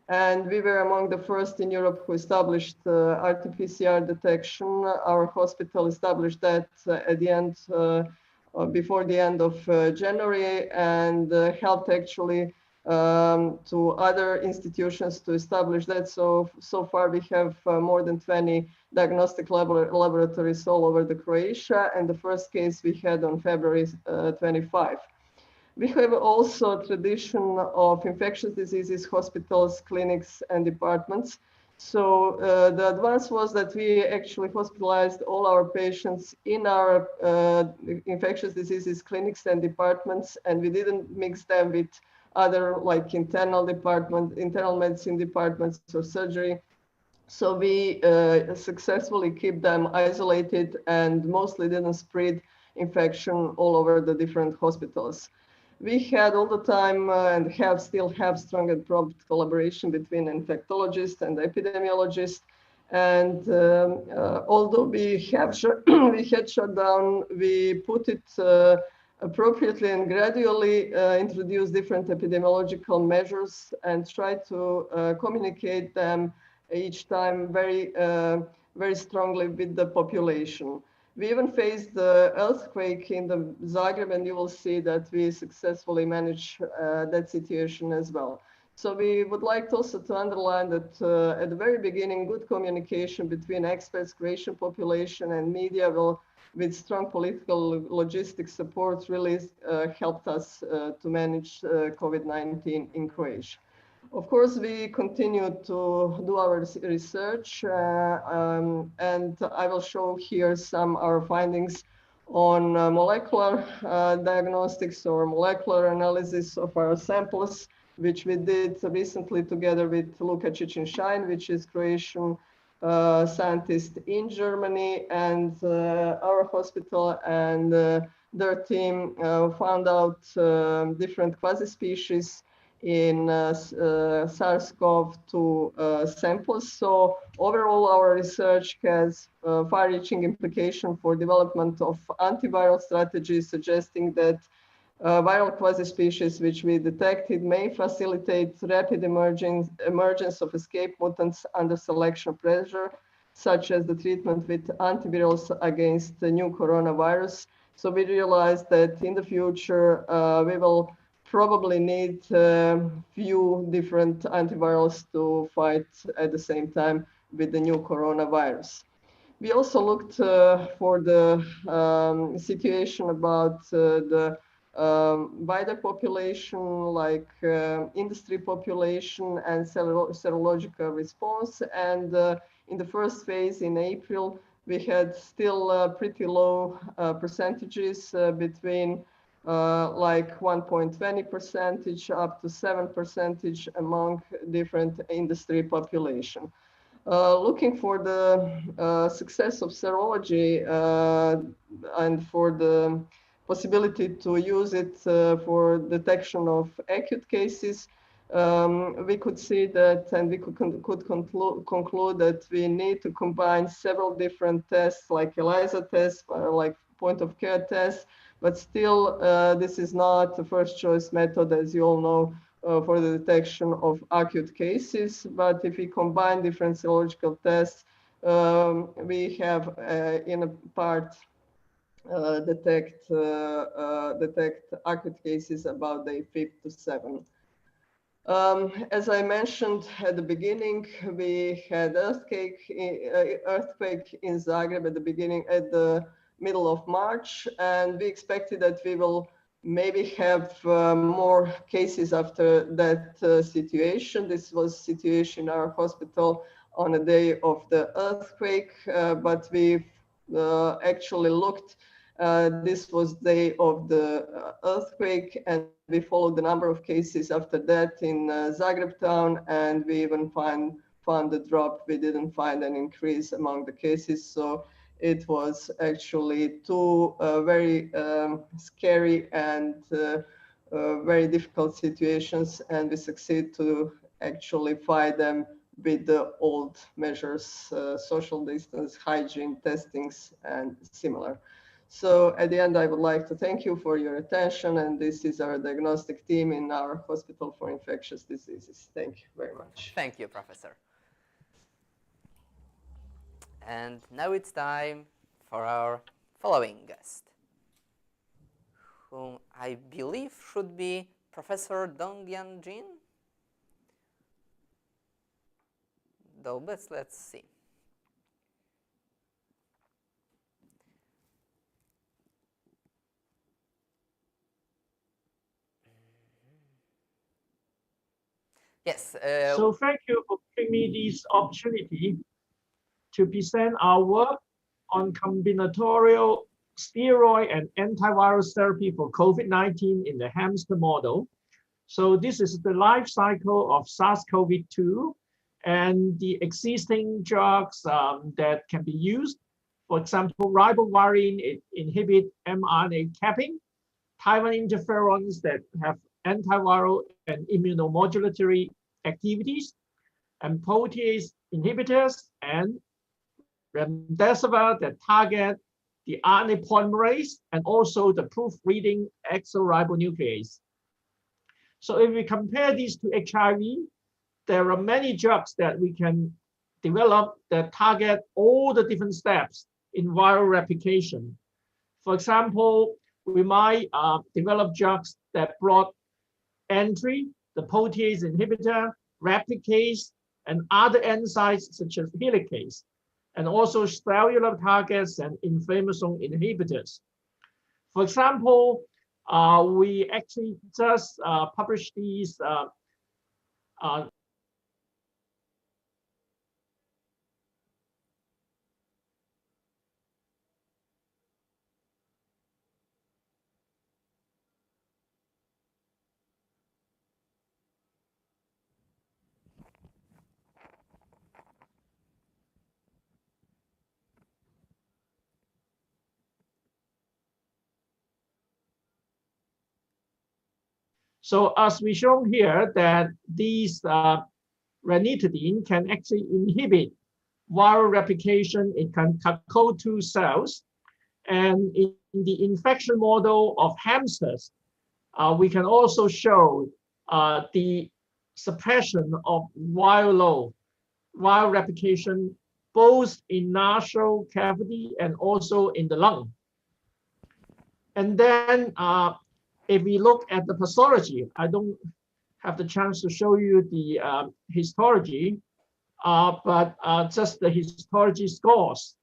And we were among the first in Europe who established RT-PCR detection. Our hospital established that at the end, before the end of January, and helped actually to other institutions to establish that. So far we have more than 20 diagnostic laboratories all over the Croatia, and the first case we had on February 25. We have also a tradition of infectious diseases, hospitals, clinics, and departments. So the advance was that we actually hospitalized all our patients in our infectious diseases clinics and departments, and we didn't mix them with other like internal medicine departments or surgery. So we successfully keep them isolated and mostly didn't spread infection all over the different hospitals. We had all the time and still have strong and prompt collaboration between infectologists and epidemiologists. And although we had shut down, we put it appropriately and gradually introduce different epidemiological measures and try to communicate them each time very strongly with the population. We even faced the earthquake in the Zagreb, and you will see that we successfully managed that situation as well. So we would like also to underline that at the very beginning, good communication between experts, Croatian population, and media with strong political logistic support really helped us to manage COVID-19 in Croatia. Of course, we continue to do our research, and I will show here some our findings on molecular diagnostics or molecular analysis of our samples, which we did recently together with Luka Cicin-Shine, which is Croatian scientist in Germany, and our hospital and their team found out different quasi-species in SARS-CoV-2 samples. So overall, our research has far-reaching implication for development of antiviral strategies, suggesting that viral quasi-species which we detected may facilitate rapid emergence of escape mutants under selection pressure, such as the treatment with antivirals against the new coronavirus. So we realized that in the future, we will probably need few different antivirals to fight at the same time with the new coronavirus. We also looked for the situation about the wider population, like industry population and serological response. And in the first phase in April, we had still pretty low percentages between like 1.20% up to 7% among different industry population. Looking for the success of serology and for the possibility to use it for detection of acute cases, we could see that, and we could conclude that we need to combine several different tests, like ELISA tests, like point of care tests, but still this is not the first choice method, as you all know, for the detection of acute cases. But if we combine different serological tests, we have in a part detect acute cases about day 5 to 7. As I mentioned at the beginning, we had earthquake in Zagreb at the middle of March, and we expected that we will maybe have more cases after that situation. This was situation in our hospital on the day of the earthquake, but we actually looked. This was day of the earthquake, and we followed the number of cases after that in Zagreb town, and we even found a drop. We didn't find an increase among the cases. So it was actually two very scary and very difficult situations, and we succeed to actually fight them with the old measures, social distance, hygiene, testings, and similar. So at the end, I would like to thank you for your attention, and this is our diagnostic team in our Hospital for Infectious Diseases. Thank you very much. Thank you, Professor. And now it's time for our following guest, whom I believe should be Professor Dongyan Jin. Though, let's see. Yes. So thank you for giving me this opportunity to present our work on combinatorial steroid and antivirus therapy for COVID-19 in the hamster model. So this is the life cycle of SARS-CoV-2 and the existing drugs that can be used. For example, ribavirin inhibit mRNA capping, Taiwan interferons that have antiviral and immunomodulatory activities, and protease inhibitors, and remdesivir that target the RNA polymerase and also the proofreading exoribonuclease. So if we compare these to HIV, there are many drugs that we can develop that target all the different steps in viral replication. For example, we might develop drugs that block entry, the protease inhibitor, replicase, and other enzymes such as helicase, and also cellular targets and inflammasome inhibitors. For example, we actually just published these So as we shown here, that these ranitidine can actually inhibit viral replication in CARCO2 cells. And in the infection model of hamsters, we can also show the suppression of viral replication, both in nasal cavity and also in the lung. And then if we look at the pathology, I don't have the chance to show you the histology, but just the histology scores.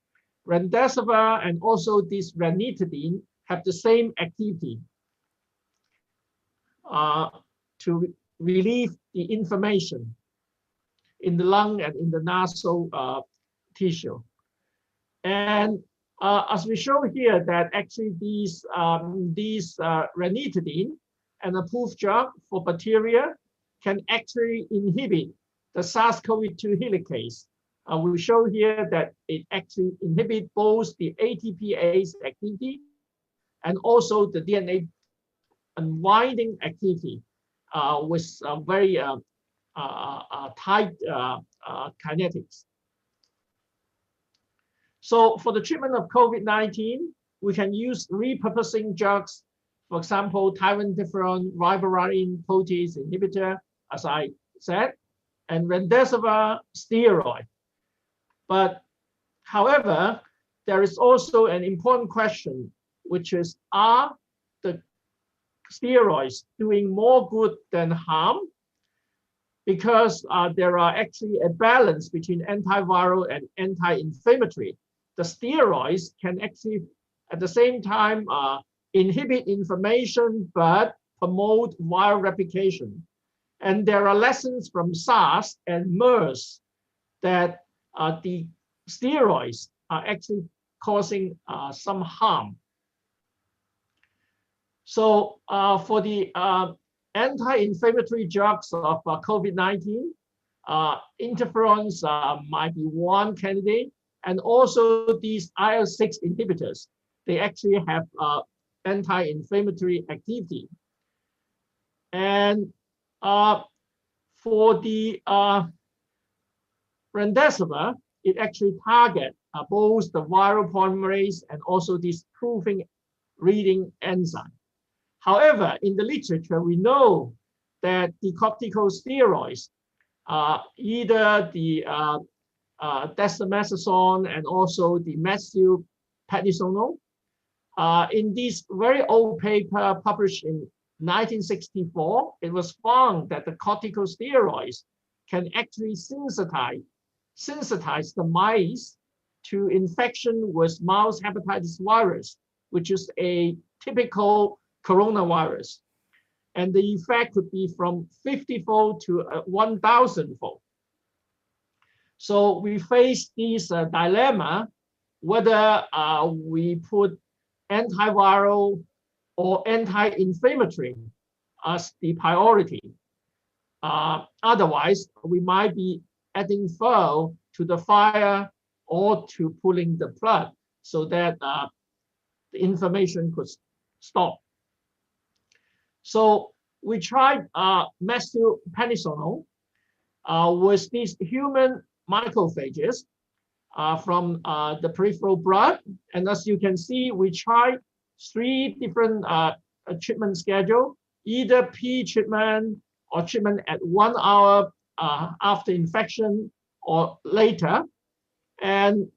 Remdesivir and also this ranitidine have the same activity to relieve the inflammation in the lung and in the nasal tissue. And as we show here, that actually these ranitidine, an approved drug for bacteria, can actually inhibit the SARS-CoV-2 helicase. We show here that it actually inhibits both the ATPase activity and also the DNA unwinding activity with very tight kinetics. So for the treatment of COVID-19, we can use repurposing drugs, for example, Taiwan interferon, ribavirin protease inhibitor, as I said, and remdesivir steroid. But however, there is also an important question, which is, are the steroids doing more good than harm? Because there are actually a balance between antiviral and anti-inflammatory. The steroids can actually, at the same time, inhibit inflammation but promote viral replication. And there are lessons from SARS and MERS that the steroids are actually causing some harm. So for the anti-inflammatory drugs of COVID-19, interferons might be one candidate, and also these IL-6 inhibitors, they actually have anti-inflammatory activity. And for the remdesivir, it actually targets both the viral polymerase and also this proofing reading enzyme. However, in the literature, we know that the corticosteroids, either the dexamethasone and also the methylprednisolone, in this very old paper published in 1964, it was found that the corticosteroids can actually sensitize the mice to infection with mouse hepatitis virus, which is a typical coronavirus. And the effect could be from 50-fold to 1,000-fold. So we face this dilemma, whether we put antiviral or anti-inflammatory as the priority. Otherwise, we might be adding fuel to the fire or to pulling the plug so that the inflammation could stop. So we tried methylprednisolone with these human macrophages from the peripheral blood. And as you can see, we tried 3 different treatment schedule, either P treatment or treatment at 1 hour after infection or later. And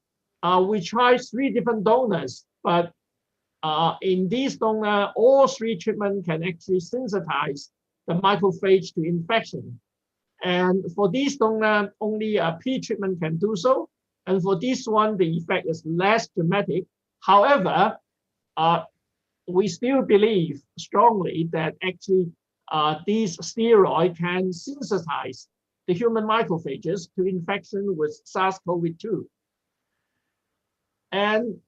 we tried 3 different donors, but in these donors, all 3 treatments can actually sensitize the macrophage to infection. And for these donors, only a P treatment can do so. And for this one, the effect is less dramatic. However, we still believe strongly that actually these steroids can sensitize the human macrophages to infection with SARS-CoV-2. And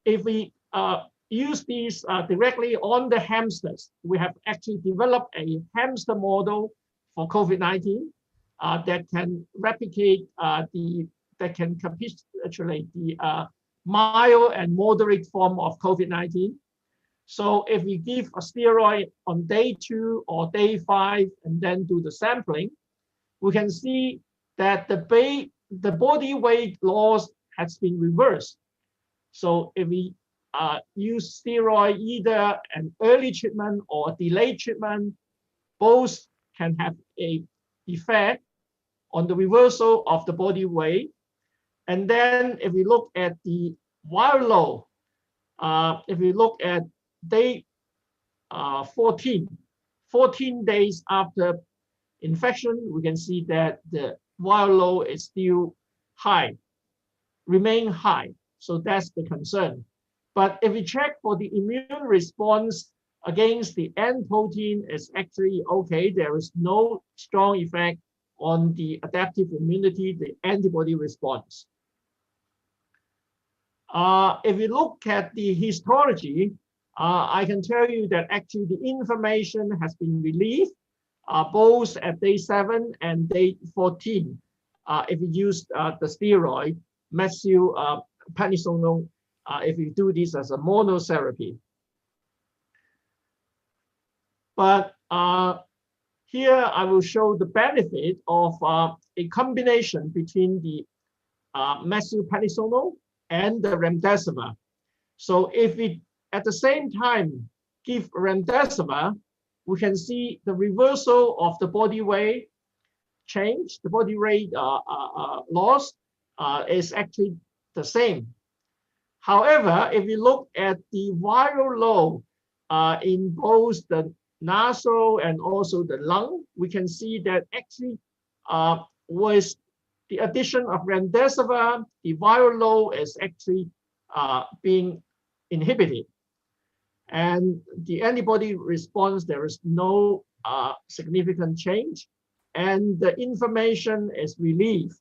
if we use these directly on the hamsters, we have actually developed a hamster model for COVID-19 that can replicate that can capitulate the mild and moderate form of COVID-19. So if we give a steroid on day 2 or day 5 and then do the sampling, we can see that the body weight loss has been reversed. So if we use steroid, either an early treatment or delayed treatment, both can have an effect on the reversal of the body weight. And then if we look at the viral load, if we look at day 14 days after infection, we can see that the viral load is still high, remain high. So that's the concern. But if we check for the immune response against the N protein, it's actually okay. There is no strong effect on the adaptive immunity, the antibody response. If we look at the histology, I can tell you that actually the inflammation has been relieved both at day 7 and day 14 if we use the steroid, methylprednisolone, if we do this as a monotherapy. But here I will show the benefit of a combination between the methylprednisolone and the remdesivir. So if we at the same time give remdesivir, we can see the reversal of the body weight change. The body weight loss is actually the same. However, if we look at the viral load in both the nostril and also the lung, we can see that actually with the addition of remdesivir, the viral load is actually being inhibited. And the antibody response, there is no significant change, and the inflammation is relieved.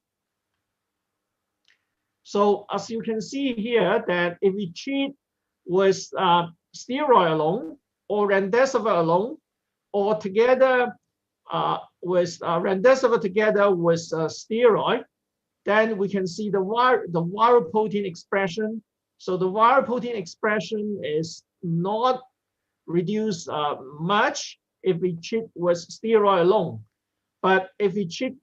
So as you can see here, that if we treat with steroid alone or remdesivir alone, or together with remdesivir together with steroid, then we can see the viral protein expression. So the viral protein expression is not reduced much if we treat with steroid alone. But if we treat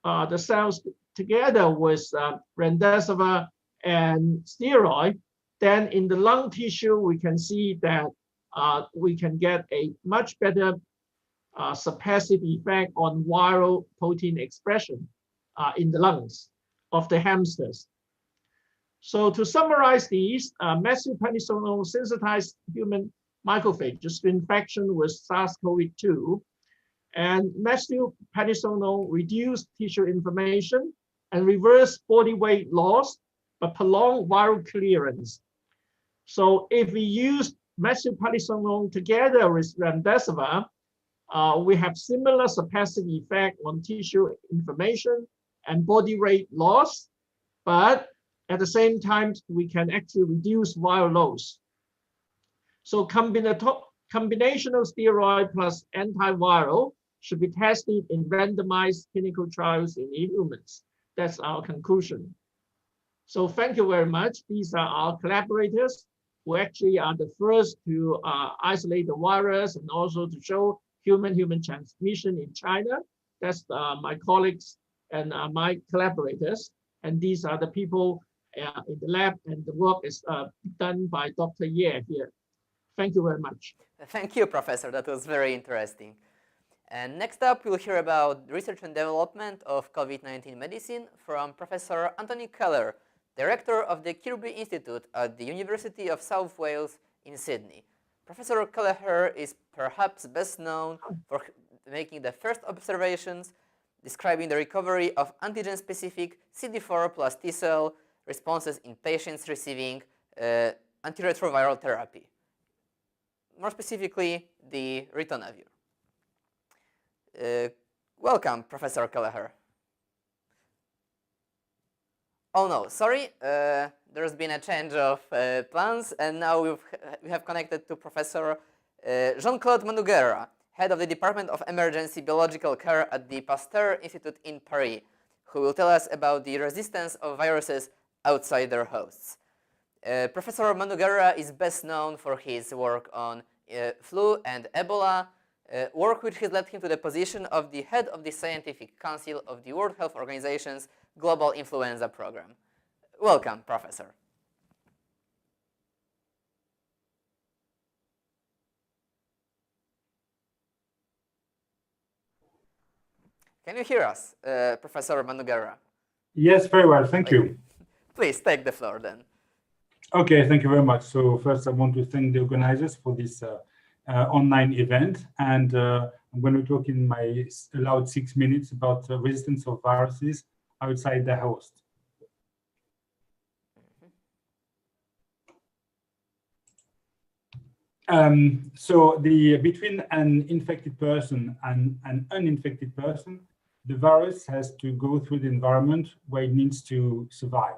the cells together with remdesivir and steroid, then in the lung tissue, we can see that we can get a much better suppressive effect on viral protein expression in the lungs of the hamsters. So to summarize these, methylprednisolone sensitized human macrophages to infection with SARS-CoV-2, and methylprednisolone reduced tissue inflammation and reverse body weight loss, but prolonged viral clearance. So if we use methylprednisolone together with remdesivir, we have similar suppressive effect on tissue inflammation and body weight loss, but at the same time, we can actually reduce viral loads. So combinational steroid plus antiviral should be tested in randomized clinical trials in humans. That's our conclusion. So thank you very much. These are our collaborators who actually are the first to isolate the virus and also to show human-human transmission in China. That's my colleagues and my collaborators. And these are the people in the lab, and the work is done by Dr. Ye here. Thank you very much. Thank you, Professor. That was very interesting. And next up, we'll hear about research and development of COVID-19 medicine from Professor Anthony Kelleher, Director of the Kirby Institute at the University of South Wales in Sydney. Professor Kelleher is perhaps best known for making the first observations describing the recovery of antigen-specific CD4 plus T-cell responses in patients receiving antiretroviral therapy, more specifically the ritonavir. Welcome, Professor Kelleher. Oh no, sorry, there's been a change of plans, and now we have connected to Professor Jean-Claude Manuguerra, head of the Department of Emergency Biological Care at the Pasteur Institute in Paris, who will tell us about the resistance of viruses outside their hosts. Professor Manuguerra is best known for his work on flu and Ebola, work which has led him to the position of the head of the Scientific Council of the World Health Organization's Global Influenza Program. Welcome, Professor. Can you hear us, Professor Manuguerra? Yes, very well, thank you. Please take the floor then. Okay, thank you very much. So first I want to thank the organizers for this online event, and I'm going to talk in my allowed 6 minutes about resistance of viruses outside the host. So between an infected person and an uninfected person, the virus has to go through the environment where it needs to survive.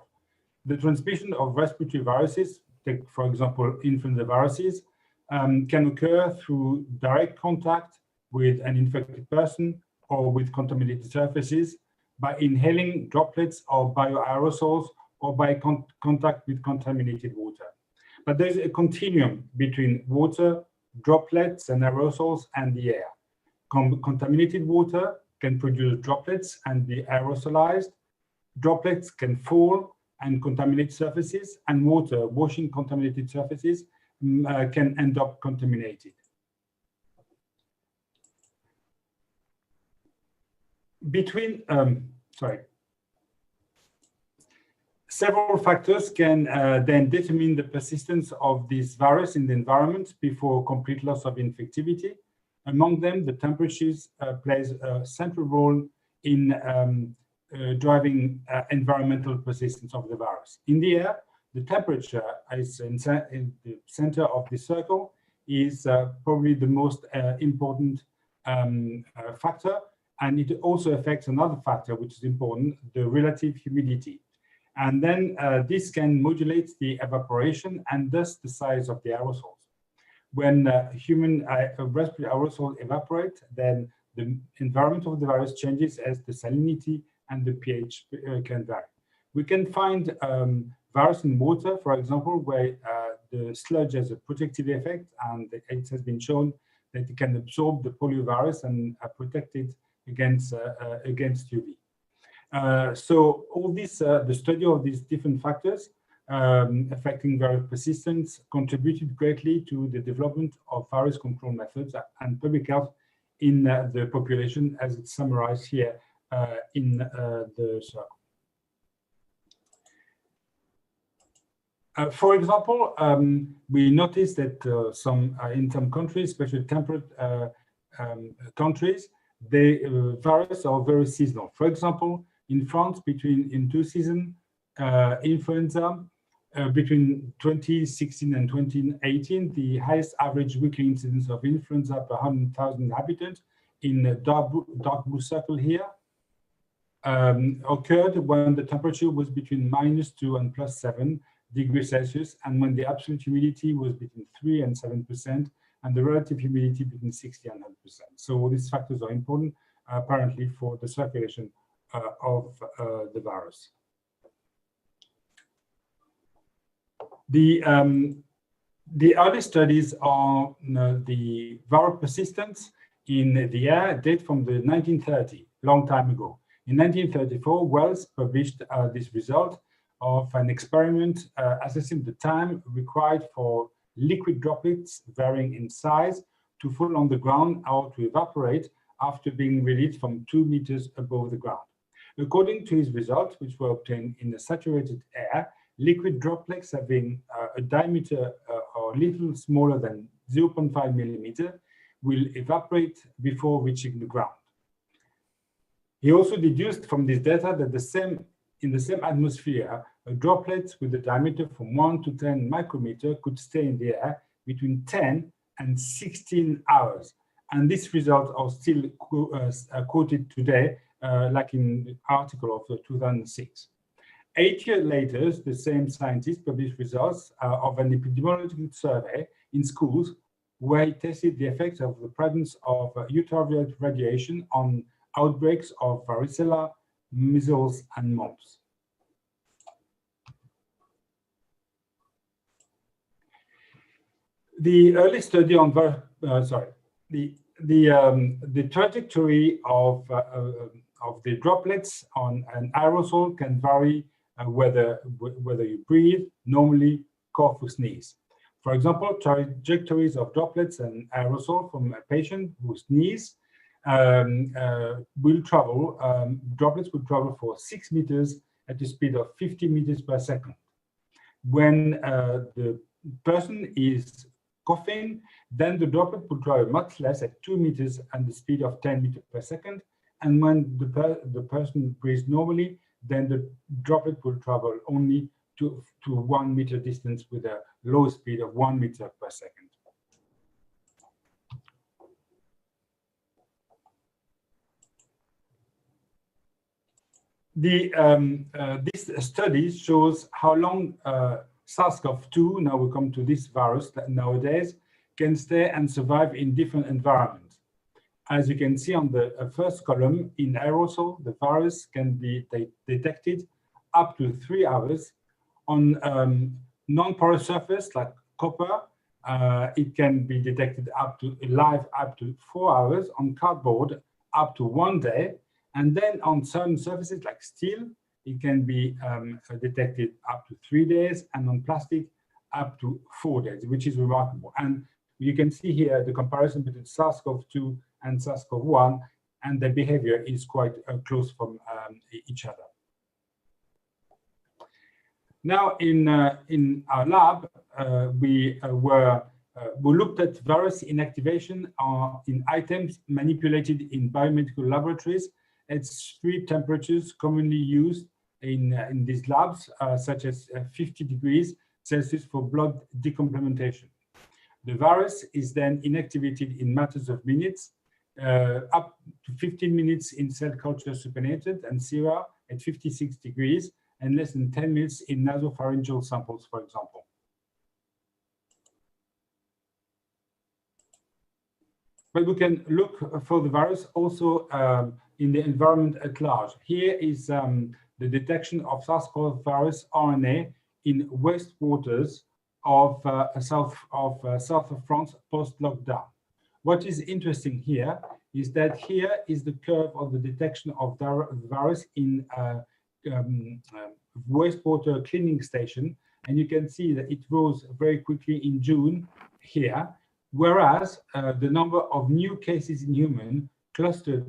The transmission of respiratory viruses, take for example influenza viruses, can occur through direct contact with an infected person or with contaminated surfaces, by inhaling droplets or bioaerosols, or by contact with contaminated water. But there's a continuum between water, droplets and aerosols and the air. Contaminated water can produce droplets and be aerosolized. Droplets can fall and contaminate surfaces, and water washing contaminated surfaces can end up contaminated. Several factors can then determine the persistence of this virus in the environment before complete loss of infectivity. Among them, the temperatures plays a central role in driving environmental persistence of the virus. In the air, the temperature is in the center of the circle, is probably the most important factor, and it also affects another factor which is important, the relative humidity. And then this can modulate the evaporation and thus the size of the aerosols. When human respiratory aerosols evaporate, then the environment of the virus changes as the salinity and the pH can vary. We can find virus in water, for example, where the sludge has a protective effect, and it has been shown that it can absorb the poliovirus and protect it against UV. So all this, the study of these different factors affecting virus persistence contributed greatly to the development of virus control methods and public health in the population, as it's summarized here in the circle. For example, we noticed that in some countries, especially temperate countries, the virus are very seasonal. For example, in France, in two seasons, influenza, between 2016 and 2018, the highest average weekly incidence of influenza per 100,000 inhabitants in the dark blue circle here occurred when the temperature was between -2 and +7 degrees Celsius, and when the absolute humidity was between 3 and 7%, and the relative humidity between 60 and 100%. So these factors are important, apparently, for the circulation of the virus. The early studies on the viral persistence in the air date from the 1930s, long time ago. In 1934, Wells published this result of an experiment assessing the time required for liquid droplets varying in size to fall on the ground or to evaporate after being released from 2 meters above the ground. According to his results, which were obtained in the saturated air, liquid droplets having a diameter or a little smaller than 0.5 millimeter will evaporate before reaching the ground. He also deduced from this data that in the same atmosphere, droplets with a diameter from 1 to 10 micrometer could stay in the air between 10 and 16 hours. And these results are still quoted today, like in the article of 2006. 8 years later, the same scientists published results of an epidemiological survey in schools where he tested the effects of the presence of ultraviolet radiation on outbreaks of varicella, measles, and mumps. The early study on the trajectory of the droplets on an aerosol can vary whether you breathe, normally cough or sneeze. For example, trajectories of droplets and aerosol from a patient who sneezes droplets will travel for 6 meters at a speed of 50 meters per second. When the person is coughing, then the droplet will travel much less at 2 meters and the speed of 10 meters per second. And when the person breathes normally, then the droplet will travel only to 1 meter distance with a low speed of 1 meter per second. This study shows how long SARS-CoV-2, now we come to this virus that nowadays, can stay and survive in different environments. As you can see on the first column, in aerosol, the virus can be detected up to 3 hours. On non-porous surface like copper, it can be detected live up to 4 hours. On cardboard, up to 1 day. And then on certain surfaces like steel, it can be detected up to 3 days, and on plastic, up to 4 days, which is remarkable. And you can see here the comparison between SARS-CoV-2 and SARS-CoV-1, and the behavior is quite close from each other. Now, in our lab, we looked at virus inactivation in items manipulated in biomedical laboratories at 3 temperatures commonly used in these labs, such as 50 degrees Celsius for blood decomplementation. The virus is then inactivated in matters of minutes, up to 15 minutes in cell culture supernatant and sera at 56 degrees, and less than 10 minutes in nasopharyngeal samples, for example. But we can look for the virus also in the environment at large. Here is the detection of SARS-CoV virus RNA in wastewaters of south of France post-lockdown. What is interesting here is that here is the curve of the detection of the virus in wastewater cleaning station, and you can see that it rose very quickly in June here, whereas the number of new cases in human clustered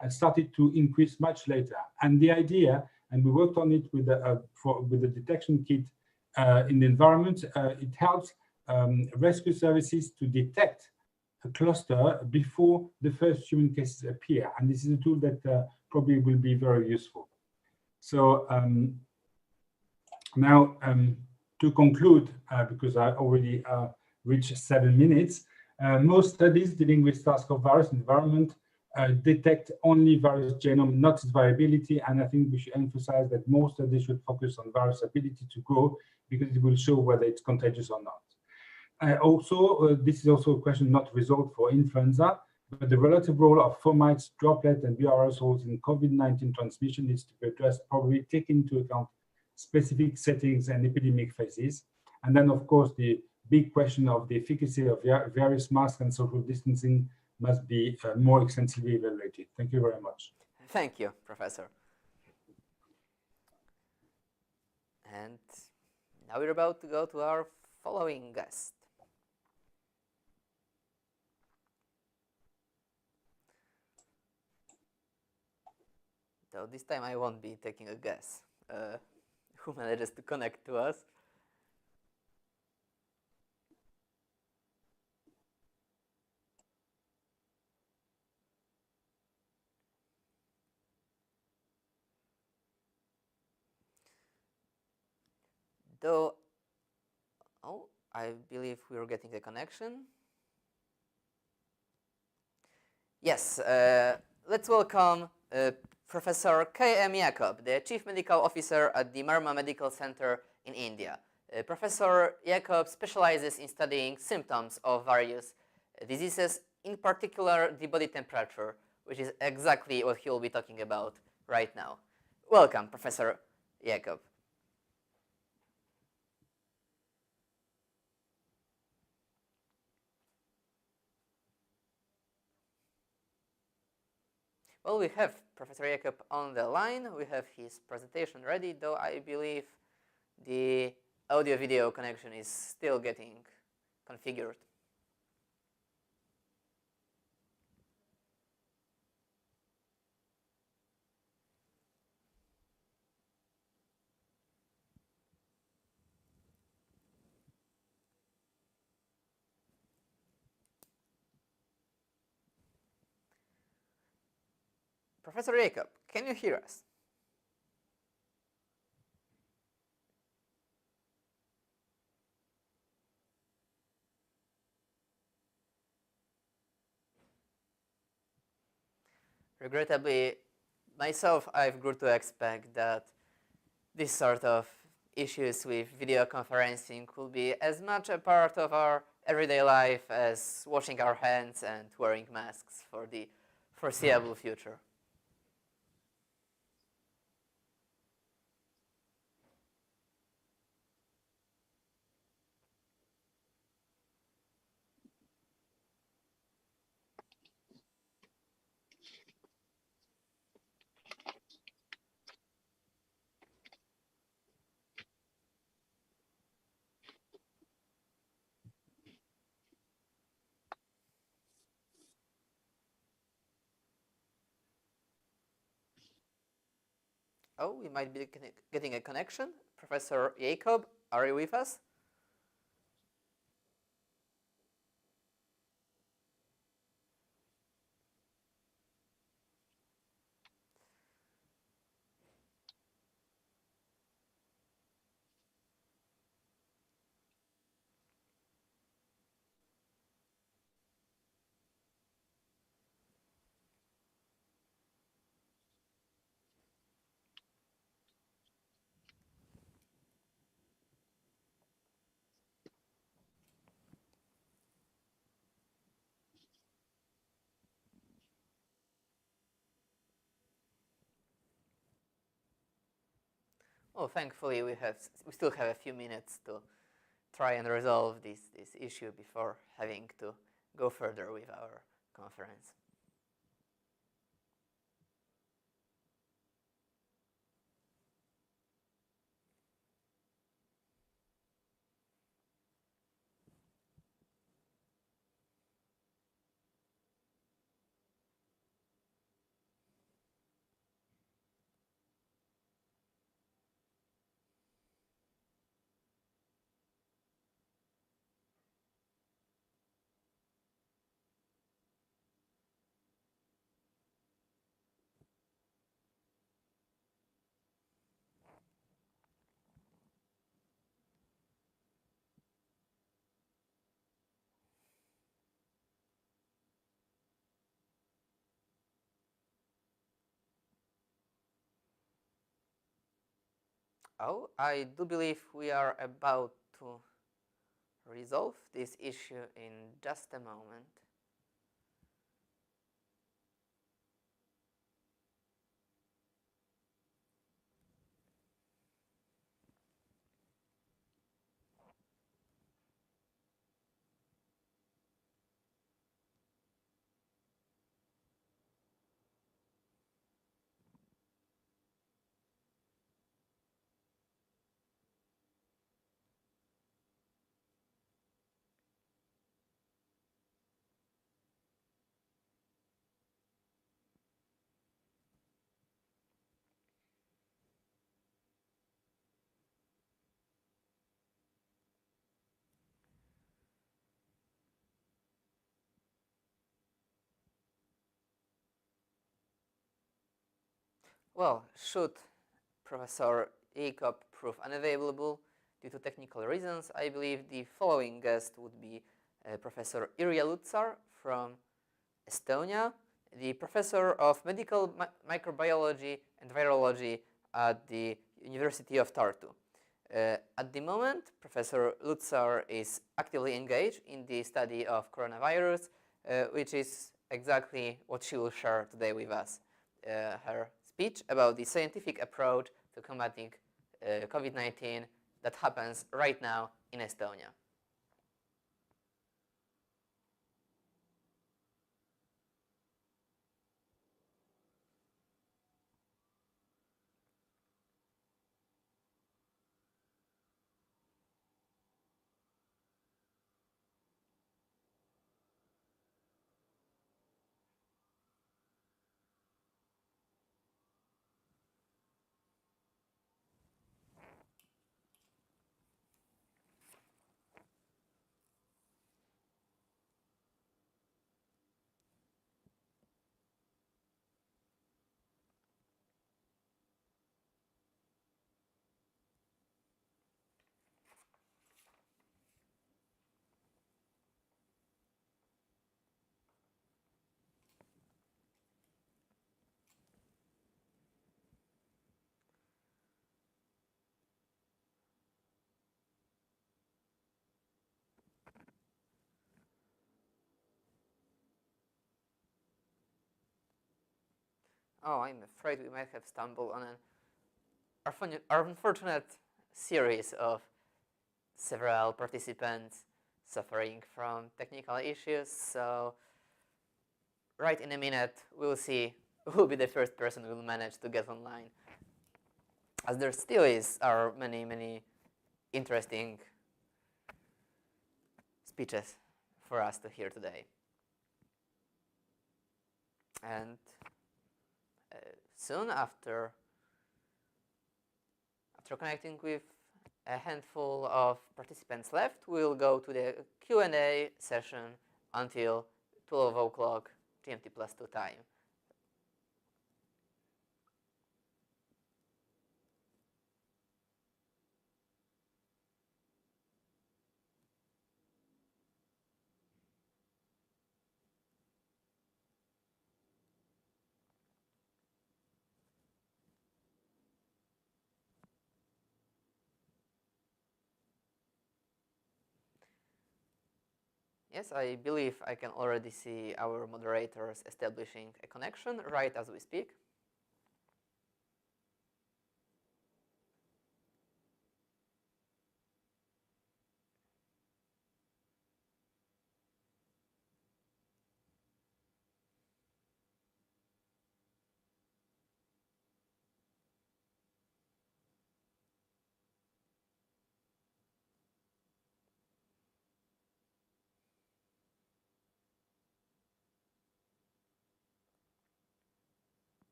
and started to increase much later. And the idea, and we worked on it with the detection kit in the environment, it helps rescue services to detect a cluster before the first human cases appear. And this is a tool that probably will be very useful. So now to conclude, because I already reached 7 minutes, most studies dealing with SARS-CoV virus environment detect only virus genome, not its variability. And I think we should emphasize that most studies should focus on virus ability to grow, because it will show whether it's contagious or not. This is also a question not resolved for influenza, but the relative role of fomites, droplet, and bioaerosols in COVID-19 transmission needs to be addressed, probably taking into account specific settings and epidemic phases. And then, of course, the big question of the efficacy of various masks and social distancing must be more extensively evaluated. Thank you very much. Thank you, Professor. And now we're about to go to our following guest. So this time I won't be taking a guess who manages to connect to us. Though, oh, I believe we're getting a connection. Yes, let's welcome Professor K.M. Yacob, the Chief Medical Officer at the Varma Medical Center in India. Professor Yacob specializes in studying symptoms of various diseases, in particular the body temperature, which is exactly what he will be talking about right now. Welcome, Professor Yacob. Well, we have Professor Yacob on the line. We have his presentation ready, though I believe the audio-video connection is still getting configured. Professor Yacob, can you hear us? Regrettably, myself, I've grew to expect that this sort of issues with video conferencing will be as much a part of our everyday life as washing our hands and wearing masks for the foreseeable future. Oh, we might be getting a connection. Professor Yacob, are you with us? Oh, thankfully we still have a few minutes to try and resolve this issue before having to go further with our conference. Oh, I do believe we are about to resolve this issue in just a moment. Well, should Professor Yacob prove unavailable due to technical reasons, I believe the following guest would be Professor Irja Lutsar from Estonia, the Professor of Medical Microbiology and Virology at the University of Tartu. At the moment, Professor Lutsar is actively engaged in the study of coronavirus, which is exactly what she will share today with us. Her speech about the scientific approach to combating COVID-19 that happens right now in Estonia. Oh, I'm afraid we might have stumbled on an unfortunate series of several participants suffering from technical issues. So right in a minute, we'll see who will be the first person who will manage to get online. As there still are many interesting speeches for us to hear today. And soon after connecting with a handful of participants left, we'll go to the Q&A session until 12 o'clock GMT plus 2 time. Yes, I believe I can already see our moderators establishing a connection right as we speak.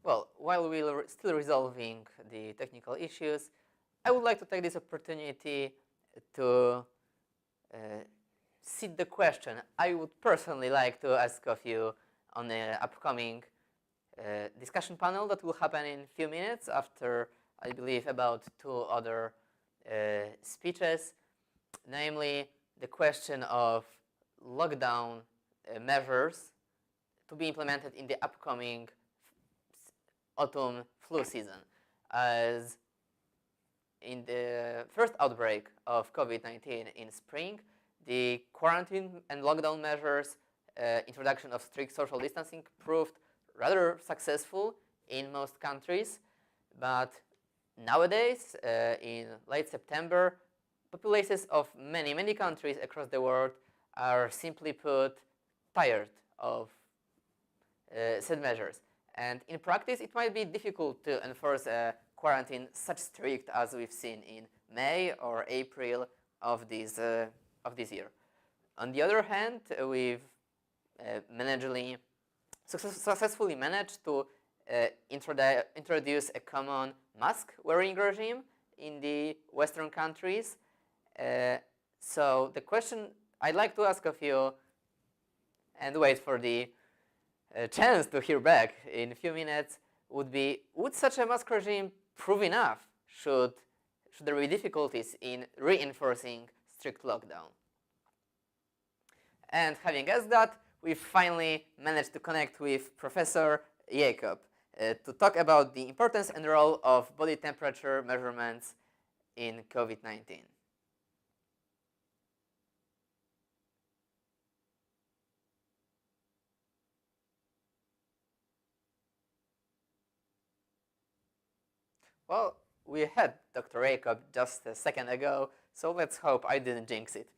Well, while we're still resolving the technical issues, I would like to take this opportunity to seed the question I would personally like to ask of you on the upcoming discussion panel that will happen in a few minutes after, I believe, about 2 other speeches, namely the question of lockdown measures to be implemented in the upcoming autumn flu season. As in the first outbreak of COVID-19 in spring, the quarantine and lockdown measures, introduction of strict social distancing proved rather successful in most countries. But nowadays, in late September, populations of many countries across the world are simply put tired of said measures. And in practice, it might be difficult to enforce a quarantine such strict as we've seen in May or April of this year. On the other hand, we've successfully managed to introduce a common mask-wearing regime in the Western countries. So the question I'd like to ask of you, and wait for the chance to hear back in a few minutes, would be, would such a mask regime prove enough should there be difficulties in reinforcing strict lockdown? And having asked that, we finally managed to connect with Professor Yacob to talk about the importance and role of body temperature measurements in COVID-19. Well, we had Dr. Yacob just a second ago, so let's hope I didn't jinx it.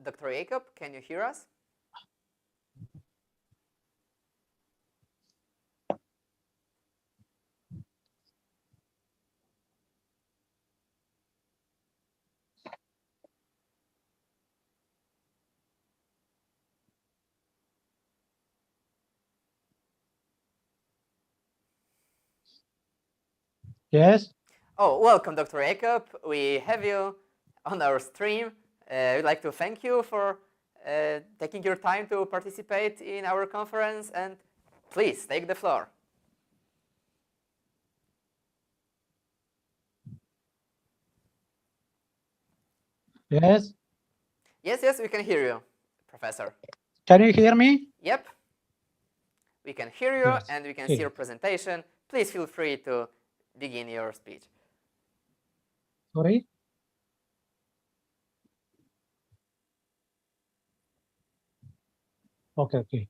Dr. Yacob, can you hear us? Yes. Oh, welcome, Dr. Yacob. We have you on our stream. We'd like to thank you for taking your time to participate in our conference, and please take the floor. Yes. Yes, we can hear you, Professor. Can you hear me? Yep. We can hear you, Yes. and we can see your presentation. Please feel free to begin your speech. Sorry. Okay.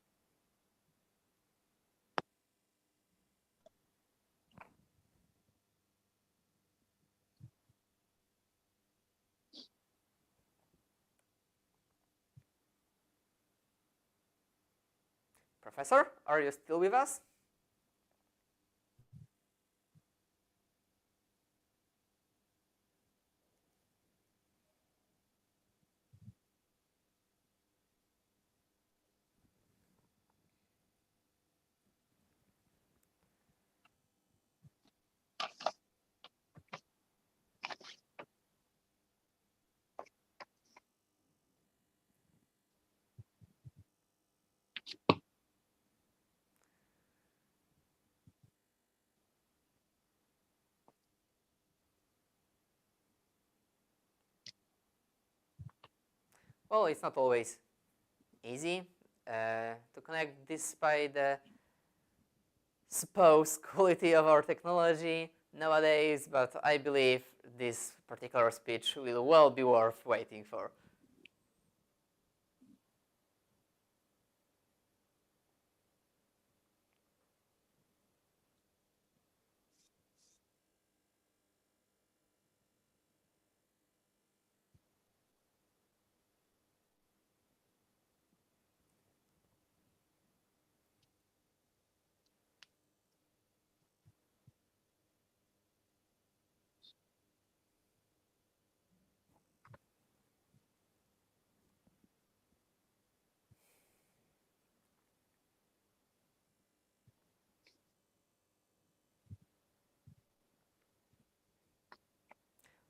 Professor, are you still with us? Well, it's not always easy to connect despite the supposed quality of our technology nowadays, but I believe this particular speech will well be worth waiting for.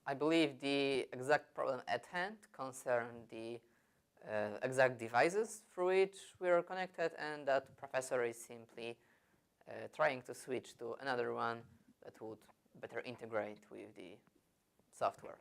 I believe the exact problem at hand concerns the exact devices through which we are connected, and that professor is simply trying to switch to another one that would better integrate with the software.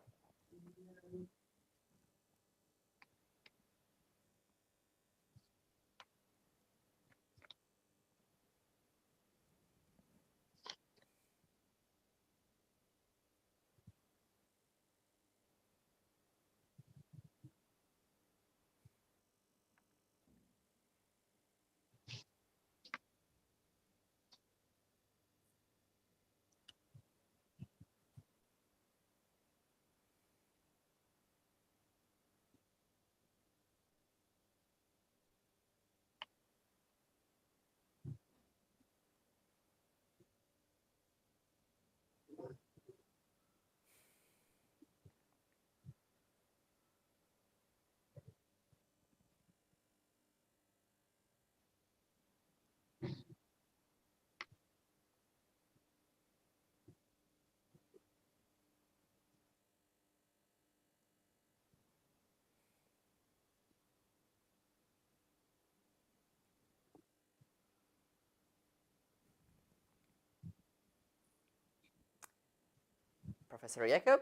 Professor Yacob,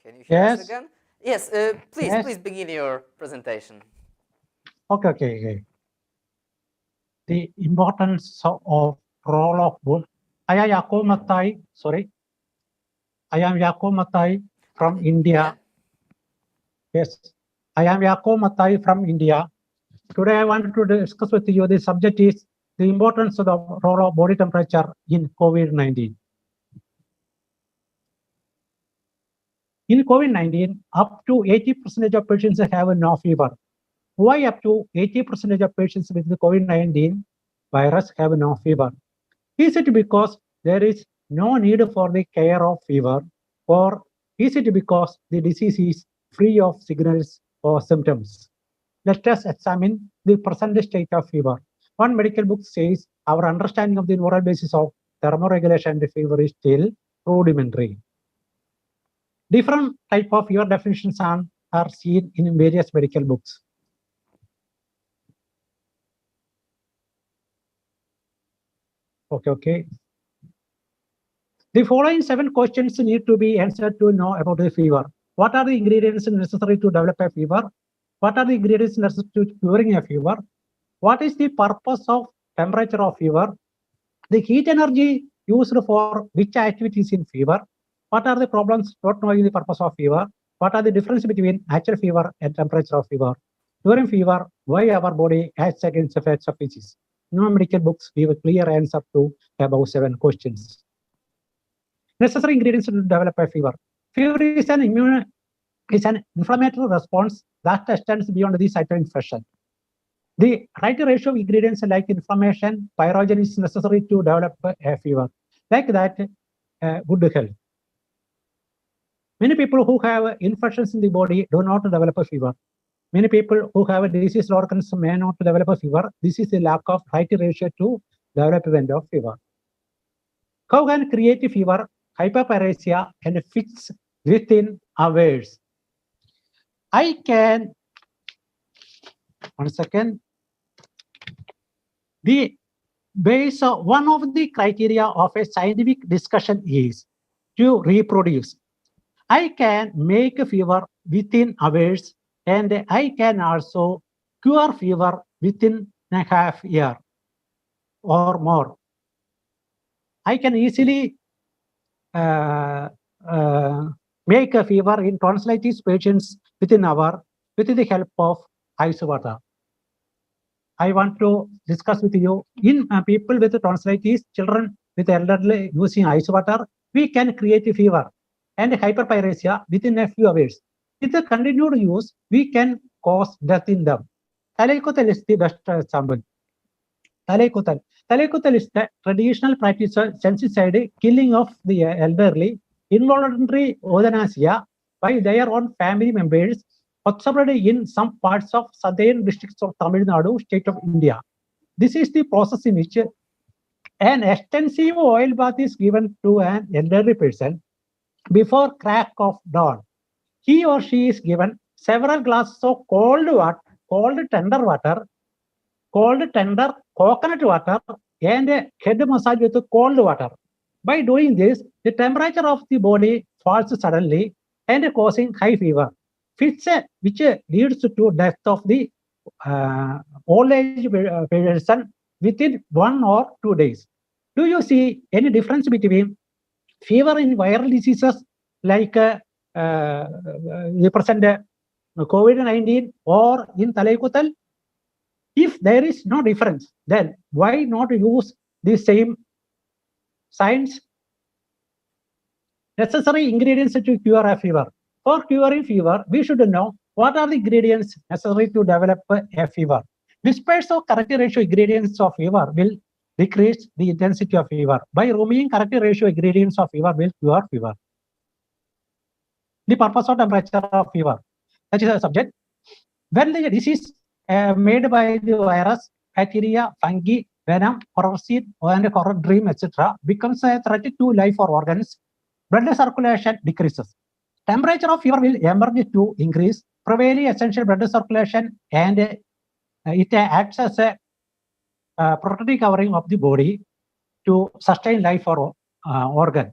can you hear us Yes. again? Yes, please, Yes. please begin your presentation. Okay. The importance of role of both. I am Yacob Matai. Sorry. I am Yacob Matai from India. Yeah. Yes. I am Yacob Matai from India. Today I wanted to discuss with you the subject is the importance of the role of body temperature in COVID-19. In COVID-19, up to 80% of patients have no fever. Why up to 80% of patients with the COVID-19 virus have no fever? Is it because there is no need for the care of fever, or is it because the disease is free of signals or symptoms? Let us examine the present state of fever. One medical book says our understanding of the neural basis of thermoregulation and fever is still rudimentary. Different type of fever definitions are seen in various medical books. Okay. The following 7 questions need to be answered to know about the fever. What are the ingredients necessary to develop a fever? What are the ingredients necessary to curing a fever? What is the purpose of temperature of fever? The heat energy used for which activities in fever? What are the problems not knowing the purpose of fever? What are the difference between actual fever and temperature of fever? During fever, why our body acts against effects of disease? No medical books give a clear answer to about 7 questions. Necessary ingredients to develop a fever. Fever is an inflammatory response that extends beyond the site of infection. The right ratio of ingredients like inflammation, pyrogen is necessary to develop a fever. Like that, good health. Many people who have infections in the body do not develop a fever. Many people who have diseased organs may not develop a fever. This is the lack of right ratio to development of fever. How can create a fever, hyperparesia, and fix within hours? I can, 1 second. The base of one of the criteria of a scientific discussion is to reproduce. I can make a fever within hours, and I can also cure fever within a half year or more. I can easily make a fever in tonsillitis patients within an hour with the help of ice water. I want to discuss with you in people with tonsillitis, children with elderly using ice water, we can create a fever and hyperparesia within a few hours. With the continued use, we can cause death in them. Talekotal is the best example. Talekotal is the traditional practice of sensiticide killing of the elderly, involuntary euthanasia by their own family members, observed in some parts of southern districts of Tamil Nadu, state of India. This is the process in which an extensive oil bath is given to an elderly person, before crack of dawn. He or she is given several glasses of cold water, cold tender coconut water, and a head massage with cold water. By doing this, the temperature of the body falls suddenly and causing high fever, which leads to death of the old age person within 1 or 2 days. Do you see any difference between fever in viral diseases like the present COVID-19 or in Talaikutal? If there is no difference, then why not use the same science? Necessary ingredients to cure a fever. For curing fever, we should know what are the ingredients necessary to develop a fever. Disperse of corrective ratio ingredients of fever will decrease the intensity of fever. By removing corrective ratio ingredients of fever will cure fever. The purpose of temperature of fever. That is the subject. When the disease made by the virus, bacteria, fungi, venom, horror seed, and horror dream, etc., becomes a threat to life or organs, blood circulation decreases. Temperature of fever will emerge to increase prevailing essential blood circulation, and it acts as a protective covering of the body to sustain life or organ.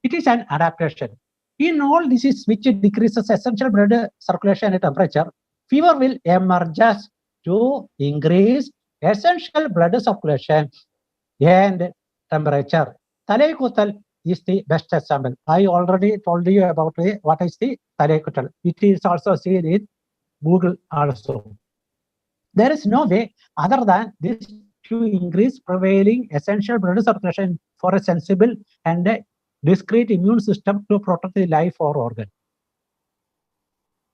It is an adaptation. In all diseases which decreases essential blood circulation and temperature, fever will emerge to increase essential blood circulation and temperature. Talaikutal is the best example. I already told you about what is the Talaikutal. It is also seen in Google also. There is no way other than this to increase prevailing essential blood circulation for a sensible and a discrete immune system to protect the life or organ.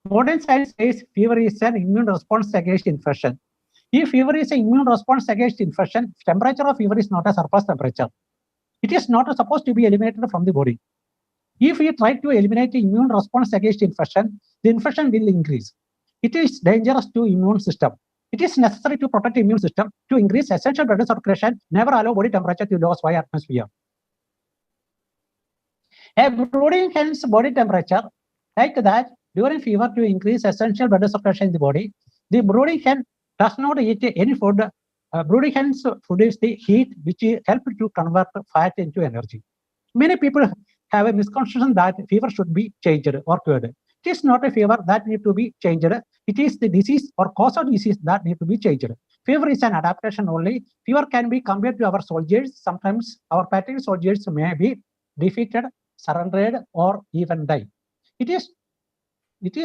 Modern science says fever is an immune response against infection. If fever is an immune response against infection, temperature of fever is not a surplus temperature. It is not supposed to be eliminated from the body. If we try to eliminate the immune response against infection, the infection will increase. It is dangerous to immune system. It is necessary to protect the immune system to increase essential blood circulation, never allow body temperature to lose by atmosphere. A brooding hen's body temperature, like that, during fever to increase essential blood circulation in the body, the brooding hen does not eat any food. Brooding hen's food is the heat, which helps to convert fat into energy. Many people have a misconception that fever should be changed or cured. It is not a fever that needs to be changed. It is the disease or cause of disease that needs to be changed. Fever is an adaptation only. Fever can be compared to our soldiers. Sometimes our patriotic soldiers may be defeated, surrendered, or even die. It is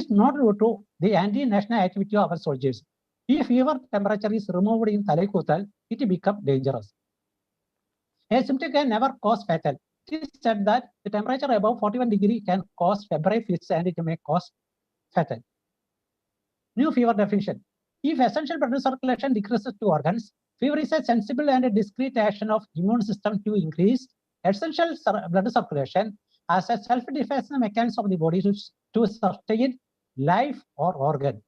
not due to the anti-national activity of our soldiers. If fever temperature is removed in Talaikutal, it becomes dangerous. A symptom can never cause fatal. It is said that the temperature above 41 degrees can cause febrile fits and it may cause fatal. New fever definition. If essential blood circulation decreases to organs, fever is a sensible and a discrete action of immune system to increase essential blood circulation as a self-defense mechanism of the body to sustain life or organ.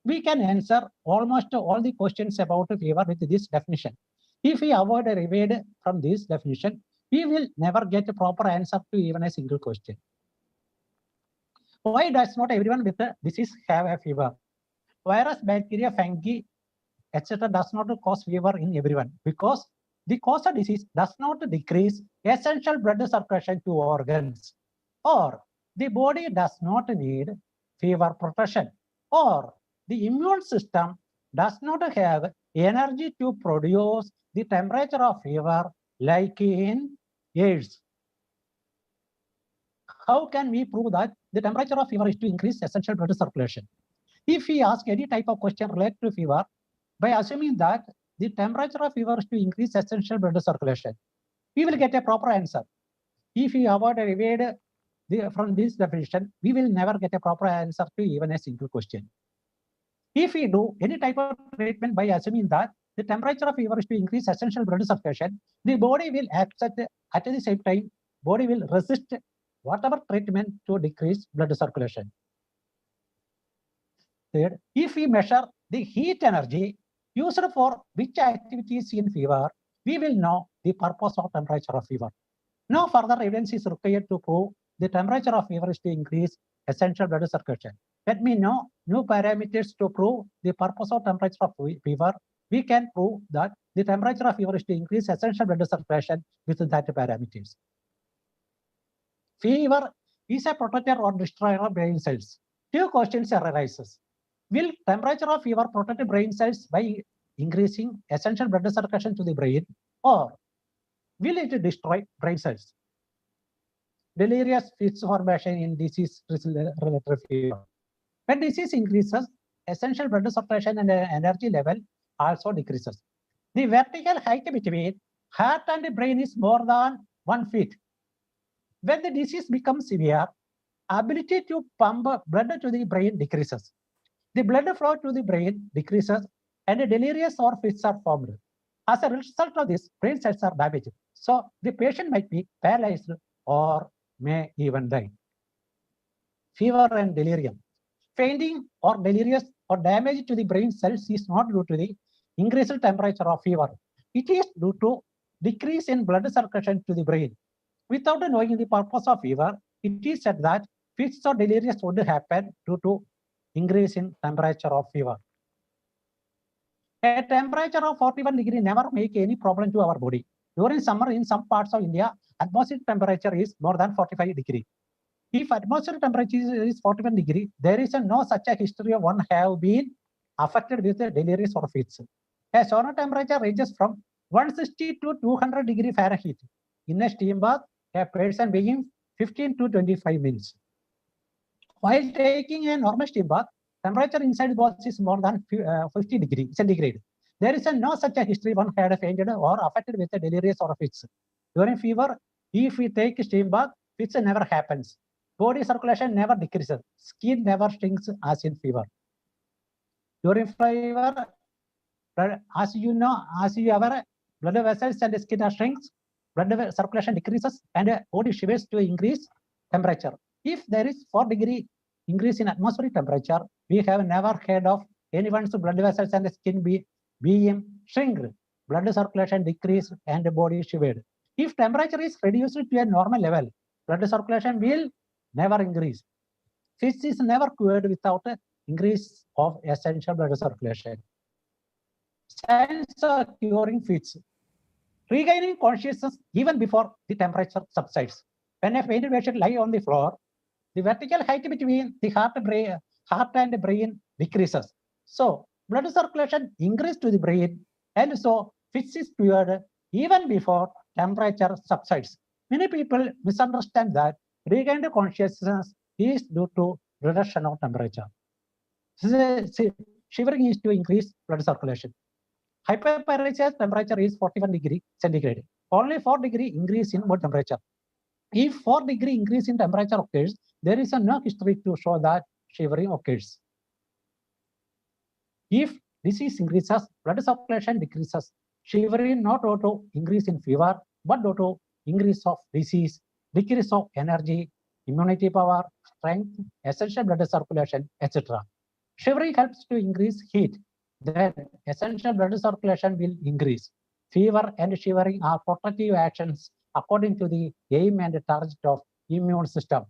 We can answer almost all the questions about fever with this definition. If we avoid or evade from this definition, we will never get a proper answer to even a single question. Why does not everyone with a disease have a fever? Virus, bacteria, fungi, etc. does not cause fever in everyone because the cause of disease does not decrease essential blood circulation to organs, or the body does not need fever protection, or the immune system does not have energy to produce the temperature of fever like in AIDS. How can we prove that the temperature of fever is to increase essential blood circulation? If we ask any type of question related to fever, by assuming that the temperature of fever is to increase essential blood circulation, we will get a proper answer. If we avoid or evade from this definition, we will never get a proper answer to even a single question. If we do any type of treatment by assuming that the temperature of fever is to increase essential blood circulation, the body will accept at the same time, body will resist whatever treatment to decrease blood circulation. Third, if we measure the heat energy used for which activities in fever, we will know the purpose of temperature of fever. No further evidence is required to prove the temperature of fever is to increase essential blood circulation. Let me know new parameters to prove the purpose of temperature of fever. We can prove that the temperature of fever is to increase essential blood circulation with that parameters. Fever is a protector or destroyer of brain cells. Two questions arises. Will temperature of fever protect brain cells by increasing essential blood circulation to the brain, or will it destroy brain cells? Delirious fits formation in disease-related fever. When disease increases, essential blood circulation and energy level also decreases. The vertical height between heart and brain is more than 1 feet. When the disease becomes severe, ability to pump blood to the brain decreases. The blood flow to the brain decreases and delirious or fits are formed. As a result of this, brain cells are damaged. So the patient might be paralyzed or may even die. Fever and delirium. Fainting or delirious or damage to the brain cells is not due to the increased temperature of fever. It is due to decrease in blood circulation to the brain. Without knowing the purpose of fever, it is said that fits or delirious would happen due to increase in temperature of fever. A temperature of 41 degree never make any problem to our body. During summer in some parts of India, atmospheric temperature is more than 45 degree. If atmospheric temperature is 41 degree, there is no such a history of one have been affected with delirious or fits. A sauna temperature ranges from 160 to 200 degree Fahrenheit. In a steam bath, a person being 15 to 25 minutes. While taking a normal steam bath, temperature inside the bath is more than 50 degree centigrade. There is no such a history one had fainted or affected with a delirious or fits. During fever, if we take steam bath, fits never happens. Body circulation never decreases. Skin never shrinks as in fever. During fever, as you ever, blood vessels and skin are shrinks, blood circulation decreases, and body shivers to increase temperature. If there is 4 degree increase in atmospheric temperature, we have never heard of anyone's blood vessels and skin being shrink, blood circulation decrease, and body shivered. If temperature is reduced to a normal level, blood circulation will never increase. Fits is never cured without an increase of essential blood circulation. Signs of curing fits. Regaining consciousness even before the temperature subsides. When a fainted patient lies on the floor, the vertical height between the heart and brain decreases. So blood circulation increases to the brain, and so fits is cured even before temperature subsides. Many people misunderstand that regained consciousness is due to reduction of temperature. Shivering is to increase blood circulation. Hyperparesis temperature is 41 degree centigrade. Only 4 degree increase in body temperature. If 4 degree increase in temperature occurs, there is no history to show that shivering occurs. If disease increases, blood circulation decreases. Shivering not due to increase in fever, but due to increase of disease, decrease of energy, immunity power, strength, essential blood circulation, etc. Shivering helps to increase heat. Then essential blood circulation will increase. Fever and shivering are protective actions according to the aim and target of immune system.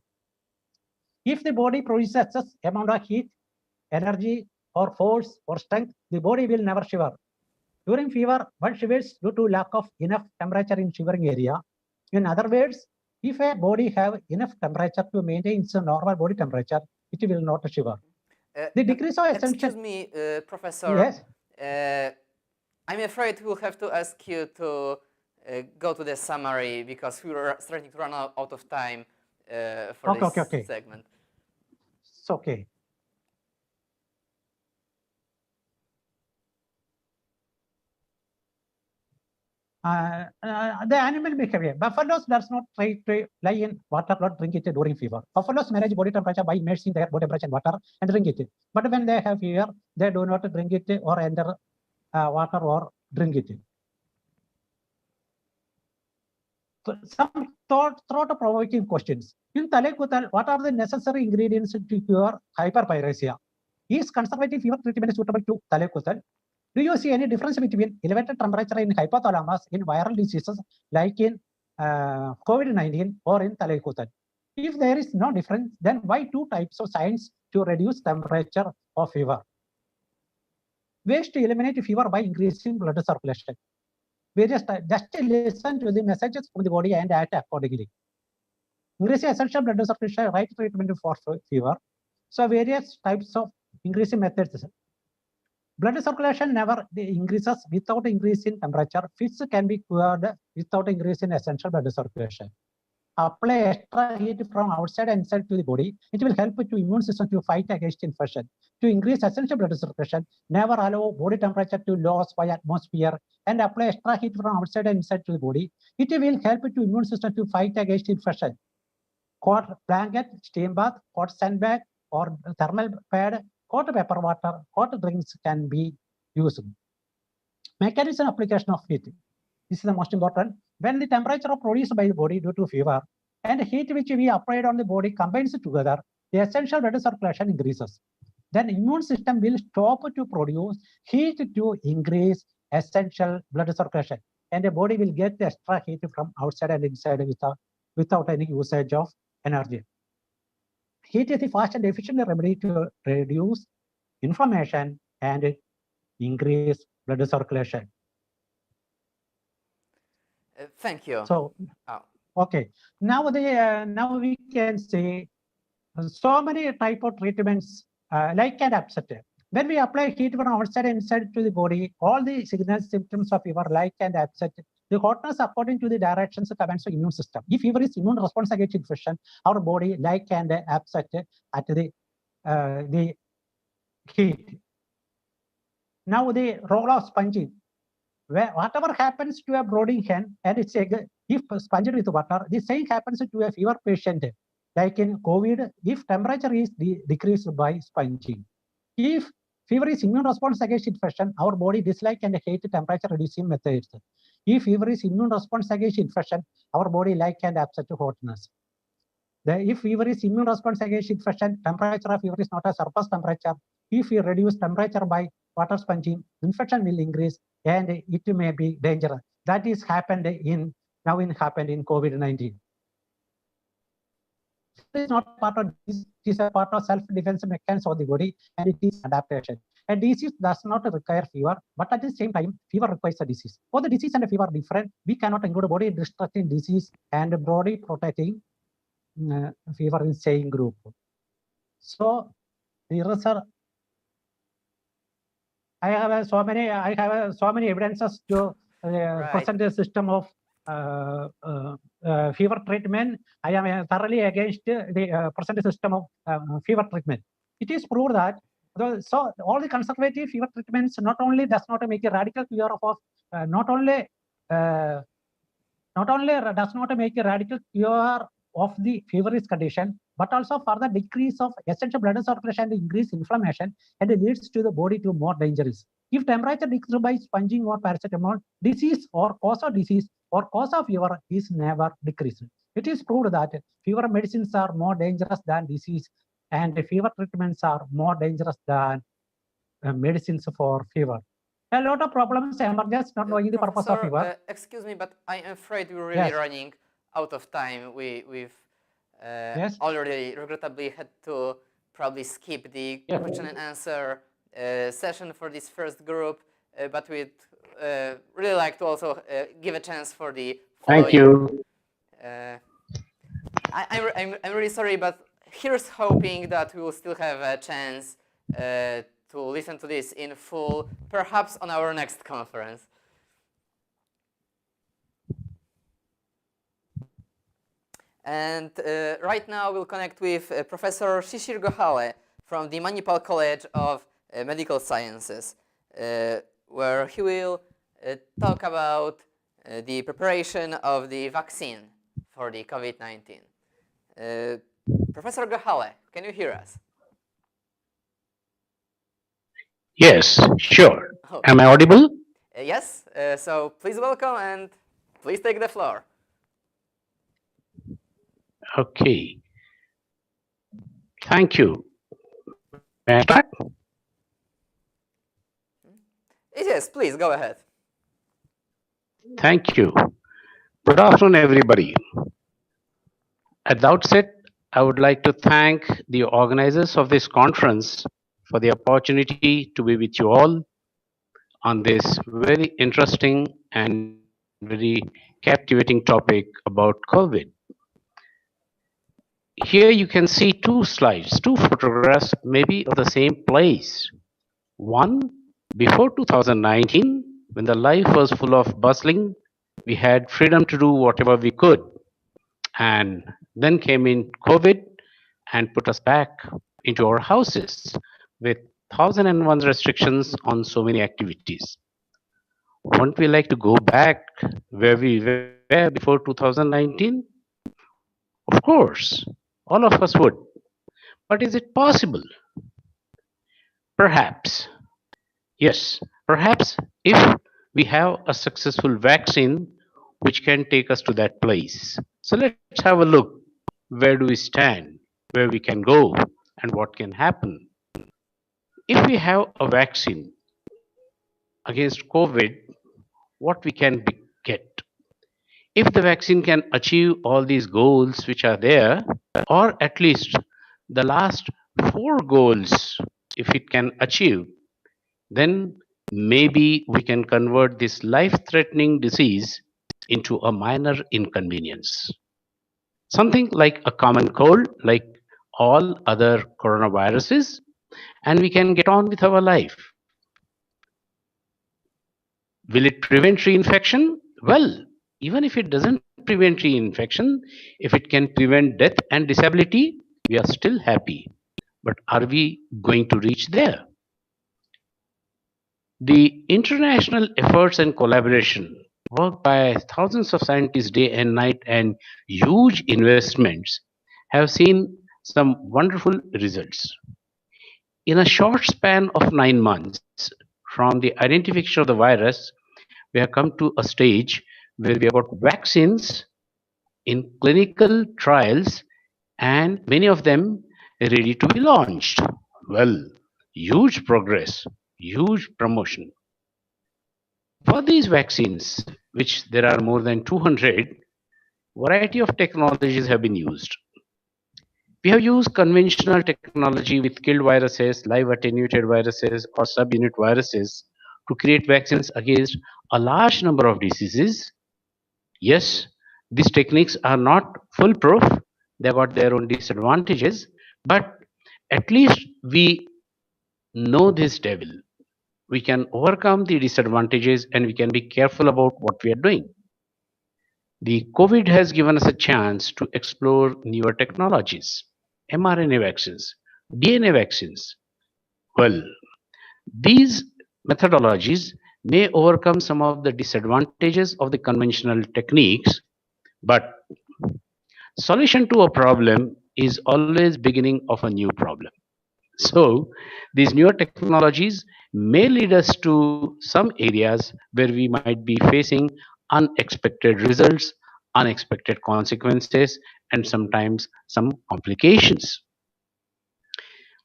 If the body produces amount of heat, energy, or force or strength, the body will never shiver. During fever, one shivers due to lack of enough temperature in shivering area. In other words, if a body have enough temperature to maintain its normal body temperature, it will not shiver. The decrease of essential... Excuse me, Professor. Yes. I'm afraid we'll have to ask you to go to the summary because we're starting to run out of time for this segment. It's okay. The animal behavior. Buffaloes does not try to lie in water or drink it during fever. Buffaloes manage body temperature by immersing their body temperature in water and drink it. But when they have fever, they do not drink it or enter water or drink it. So some thought-provoking questions. In Talekutal, what are the necessary ingredients to cure hyperpyresia? Is conservative fever treatment suitable to Talekutal? Do you see any difference between elevated temperature in hypothalamus in viral diseases like in COVID-19 or in Talekutal? If there is no difference, then why two types of science to reduce temperature of fever? Ways to eliminate fever by increasing blood circulation. We just listen to the messages from the body and act accordingly. Increasing essential blood circulation, right treatment for fever. So various types of increasing methods. Blood circulation never increases without increase in temperature. Fits can be cured without increase in essential blood circulation. Apply extra heat from outside and inside to the body. It will help to immune system to fight against infection. To increase essential blood circulation, never allow body temperature to lose by atmosphere and apply extra heat from outside and inside to the body. It will help to immune system to fight against infection. Hot blanket, steam bath, hot sandbag, or thermal pad, hot pepper water, hot drinks can be used. Mechanism application of heat. This is the most important. When the temperature produced by the body due to fever and heat which we applied on the body combines together, the essential blood circulation increases. Then immune system will stop to produce heat to increase essential blood circulation, and the body will get the extra heat from outside and inside without any usage of energy. Heat is the fast and efficient remedy to reduce inflammation and increase blood circulation. Thank you. So, okay. Now we can say so many type of treatments like and upset. When we apply heat from outside and inside to the body, all the signals, symptoms of fever, like and upset, the hotness according to the directions commands the immune system. If fever is immune response against infection, our body like and upset at the heat. Now the role of sponging. Whatever happens to a brooding hen and its egg, if sponged with water, the same happens to a fever patient. Like in COVID, if temperature is decreased by sponging. If fever is immune response against infection, our body dislike and hate temperature reducing methods. If fever is immune response against infection, our body like and upset to hotness. If fever is immune response against infection, temperature of fever is not a surplus temperature. If we reduce temperature by water sponging, infection will increase and it may be dangerous. That is happened in COVID-19. It is not part of disease, it is a part of self-defense mechanism of the body and it is adaptation. A disease does not require fever, but at the same time, fever requires a disease. Both the disease and the fever are different. We cannot include body destructing disease and body protecting fever in same group. So the research, I have so many evidences to present a system of fever treatment. I am thoroughly against the present system of fever treatment. It is proved that so all the conservative fever treatments not only does not make a radical cure of not only does not make a radical cure of the feverish condition, but also further decrease of essential blood circulation and increase inflammation, and it leads to the body to more dangerous. If temperature decreases by sponging or paracetamol, disease or cause of disease or cause of fever is never decreased. It is proved that fever medicines are more dangerous than disease, and fever treatments are more dangerous than medicines for fever. A lot of problems emerge not knowing the purpose of fever. Excuse me, but I am afraid we're really running out of time. We've already regrettably had to probably skip the question and answer session for this first group, but we'd really like to also give a chance for the following. Thank you. I'm really sorry, but here's hoping that we will still have a chance to listen to this in full, perhaps on our next conference. And right now we'll connect with Professor Shishir Gokhale from the Manipal College of Medical Sciences, where he will talk about the preparation of the vaccine for the COVID-19. Professor Gokhale, can you hear us? Yes, sure. Am I audible? Yes, so please welcome and please take the floor. Okay. Thank you. Yes, please go ahead. Thank you. Good afternoon, everybody. At the outset, I would like to thank the organizers of this conference for the opportunity to be with you all on this very interesting and very captivating topic about COVID. Here you can see two slides, two photographs, maybe of the same place. One before 2019, when the life was full of bustling, we had freedom to do whatever we could. And then came in COVID and put us back into our houses with 1001 restrictions on so many activities. Wouldn't we like to go back where we were before 2019? Of course, all of us would. But is it possible? Perhaps. Yes, perhaps if we have a successful vaccine which can take us to that place. So let's have a look. Where do we stand? Where we can go? And what can happen? If we have a vaccine against COVID, what we can get? If the vaccine can achieve all these goals which are there, or at least the last 4 goals, if it can achieve, then maybe we can convert this life-threatening disease into a minor inconvenience. Something like a common cold, like all other coronaviruses, and we can get on with our life. Will it prevent reinfection? Well, even if it doesn't prevent reinfection, if it can prevent death and disability, we are still happy. But are we going to reach there? The international efforts and collaboration, work by thousands of scientists day and night and huge investments, have seen some wonderful results. In a short span of 9 months, from the identification of the virus, we have come to a stage where we have got vaccines in clinical trials and many of them ready to be launched. Well, huge progress, huge promotion. For these vaccines, which there are more than 200, variety of technologies have been used. We have used conventional technology with killed viruses, live attenuated viruses, or subunit viruses to create vaccines against a large number of diseases. Yes, these techniques are not foolproof. They have got their own disadvantages, but at least we know this devil. We can overcome the disadvantages and we can be careful about what we are doing. The COVID has given us a chance to explore newer technologies, mRNA vaccines, DNA vaccines. Well, these methodologies may overcome some of the disadvantages of the conventional techniques, but solution to a problem is always beginning of a new problem. So these newer technologies may lead us to some areas where we might be facing unexpected results, unexpected consequences, and sometimes some complications.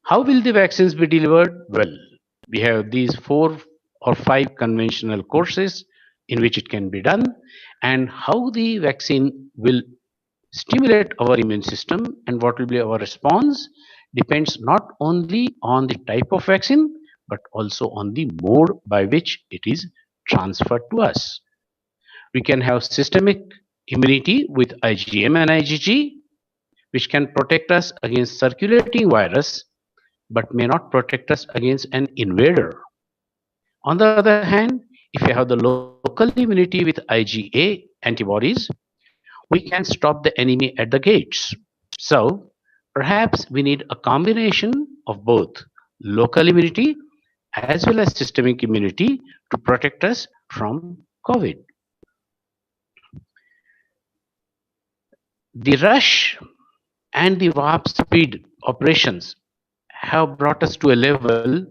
How will the vaccines be delivered? Well, we have these 4 or 5 conventional courses in which it can be done, and how the vaccine will stimulate our immune system and what will be our response depends not only on the type of vaccine but also on the mode by which it is transferred to us. We can have systemic immunity with IgM and IgG, which can protect us against circulating virus but may not protect us against an invader. On the other hand, if we have the local immunity with IgA antibodies, we can stop the enemy at the gates. So perhaps we need a combination of both local immunity as well as systemic immunity to protect us from COVID. The rush and the warp speed operations have brought us to a level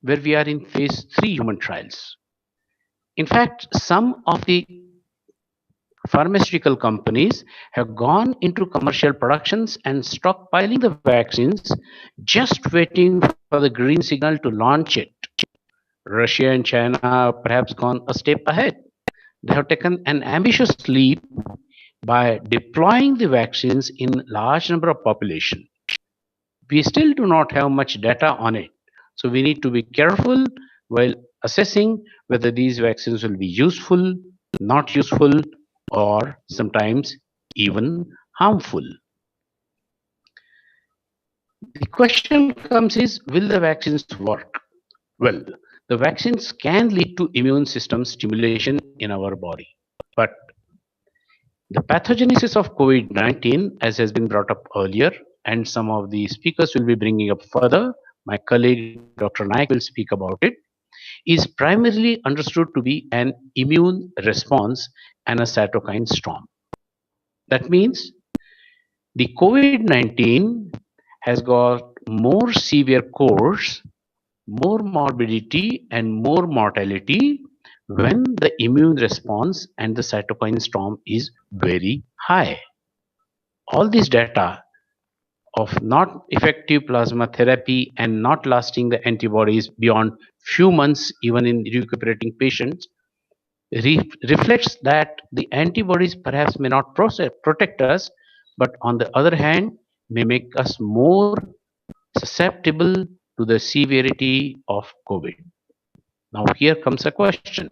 where we are in phase 3 human trials. In fact, some of the pharmaceutical companies have gone into commercial productions and stockpiling the vaccines, just waiting for the green signal to launch it. Russia and China have perhaps gone a step ahead. They have taken an ambitious leap, by deploying the vaccines in large number of population. We still do not have much data on it. So we need to be careful while assessing whether these vaccines will be useful, not useful, or sometimes even harmful. The question comes is, will the vaccines work? Well, the vaccines can lead to immune system stimulation in our body. But the pathogenesis of COVID-19, as has been brought up earlier, and some of the speakers will be bringing up further, my colleague Dr. Naik will speak about it, is primarily understood to be an immune response and a cytokine storm. That means the COVID-19 has got more severe course, more morbidity, and more mortality when the immune response and the cytokine storm is very high. All this data of not effective plasma therapy and not lasting the antibodies beyond few months even in recuperating patients reflects that the antibodies perhaps may not protect us, but on the other hand may make us more susceptible to the severity of COVID. Now here comes a question.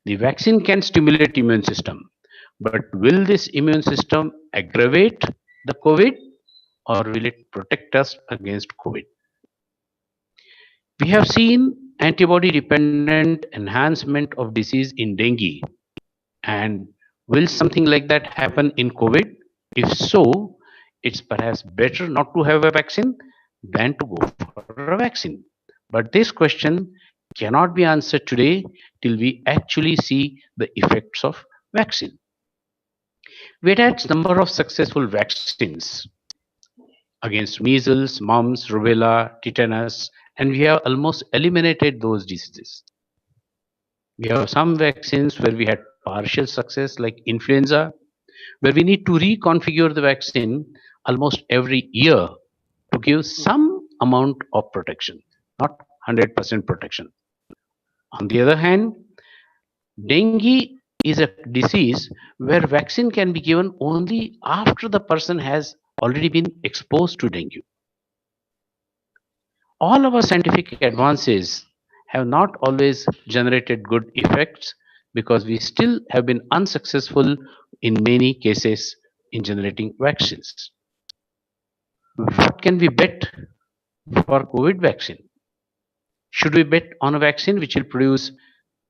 The vaccine can stimulate immune system, but will this immune system aggravate the COVID or will it protect us against COVID? We have seen antibody dependent enhancement of disease in dengue. And will something like that happen in COVID? If so, it's perhaps better not to have a vaccine than to go for a vaccine. But this question cannot be answered today till we actually see the effects of vaccine. We had number of successful vaccines against measles, mumps, rubella, tetanus, and we have almost eliminated those diseases. We have some vaccines where we had partial success like influenza, where we need to reconfigure the vaccine almost every year to give some amount of protection, not 100% protection. On the other hand, dengue is a disease where vaccine can be given only after the person has already been exposed to dengue. All our scientific advances have not always generated good effects because we still have been unsuccessful in many cases in generating vaccines. What can we bet for COVID vaccine? Should we bet on a vaccine which will produce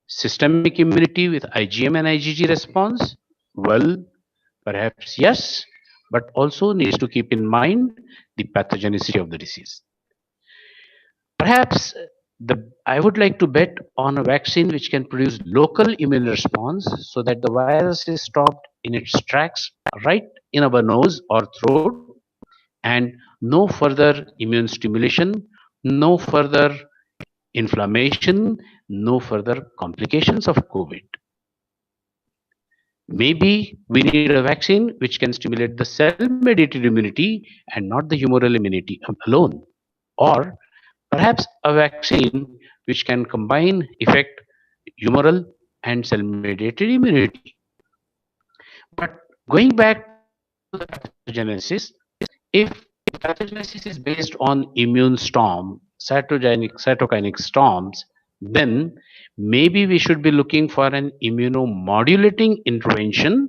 systemic immunity with IgM and IgG response? Well, perhaps yes, but also needs to keep in mind the pathogenicity of the disease. Perhaps I would like to bet on a vaccine which can produce local immune response so that the virus is stopped in its tracks right in our nose or throat and no further immune stimulation, no further inflammation, no further complications of COVID. Maybe we need a vaccine which can stimulate the cell-mediated immunity and not the humoral immunity alone. Or perhaps a vaccine which can combine effect humoral and cell-mediated immunity. But going back to the pathogenesis, if pathogenesis is based on immune storm, cytokinic storms, then maybe we should be looking for an immunomodulating intervention,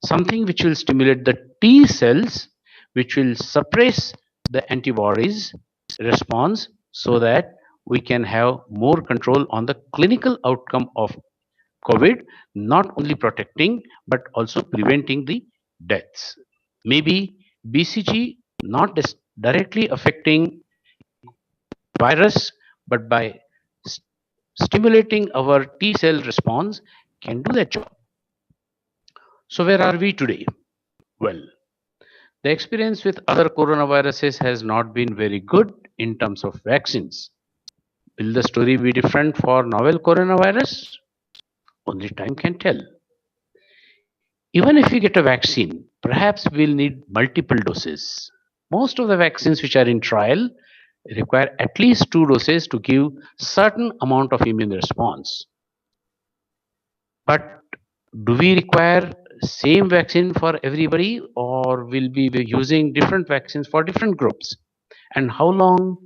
something which will stimulate the T cells, which will suppress the antibodies response so that we can have more control on the clinical outcome of COVID, not only protecting but also preventing the deaths. Maybe BCG not directly affecting virus, but by stimulating our T cell response can do that job. So where are we today? Well, the experience with other coronaviruses has not been very good in terms of vaccines. Will the story be different for novel coronavirus? Only time can tell. Even if we get a vaccine, perhaps we'll need multiple doses. Most of the vaccines which are in trial require at least 2 doses to give certain amount of immune response. But do we require same vaccine for everybody, or will we be using different vaccines for different groups? And how long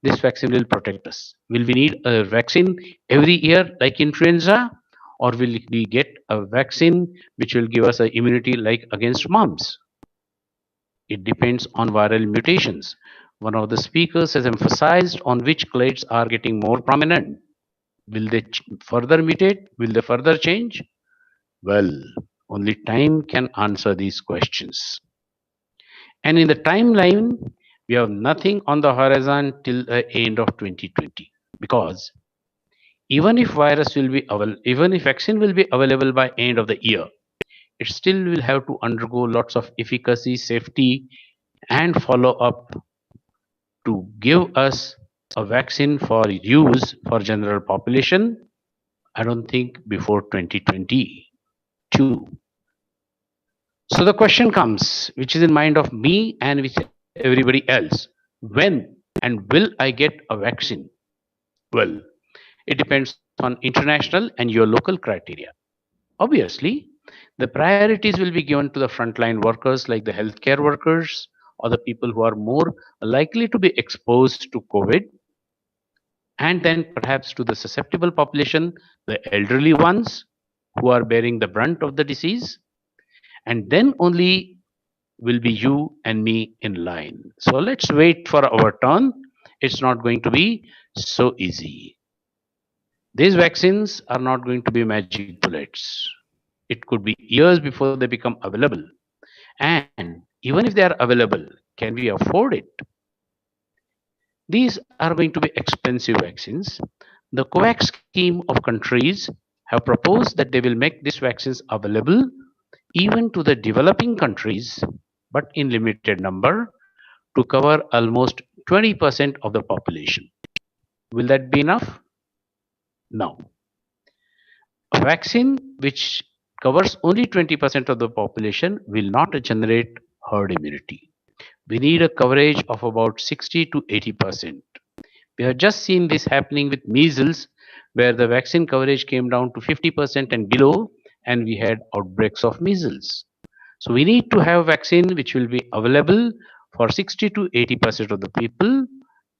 this vaccine will protect us? Will we need a vaccine every year like influenza, or will we get a vaccine which will give us an immunity like against mumps? It depends on viral mutations. One of the speakers has emphasized on which clades are getting more prominent. Will they further mutate? Will they further change? Well, only time can answer these questions. And in the timeline, we have nothing on the horizon till the end of 2020, because even if vaccine will be available by end of the year, it still will have to undergo lots of efficacy, safety, and follow up to give us a vaccine for use for general population. I don't think before 2022. So the question comes, which is in mind of me and with everybody else: when and will I get a vaccine? Well, it depends on international and your local criteria. Obviously, the priorities will be given to the frontline workers like the healthcare workers or the people who are more likely to be exposed to COVID, and then perhaps to the susceptible population, the elderly ones who are bearing the brunt of the disease, and then only will be you and me in line. So let's wait for our turn. It's not going to be so easy. These vaccines are not going to be magic bullets. It could be years before they become available. And even if they are available, can we afford it? These are going to be expensive vaccines. The COVAX scheme of countries have proposed that they will make these vaccines available even to the developing countries, but in limited number, to cover almost 20% of the population. Will that be enough? No. A vaccine which covers only 20% of the population will not generate herd immunity. We need a coverage of about 60 to 80%. We have just seen this happening with measles, where the vaccine coverage came down to 50% and below, and we had outbreaks of measles. So we need to have vaccine which will be available for 60 to 80% of the people,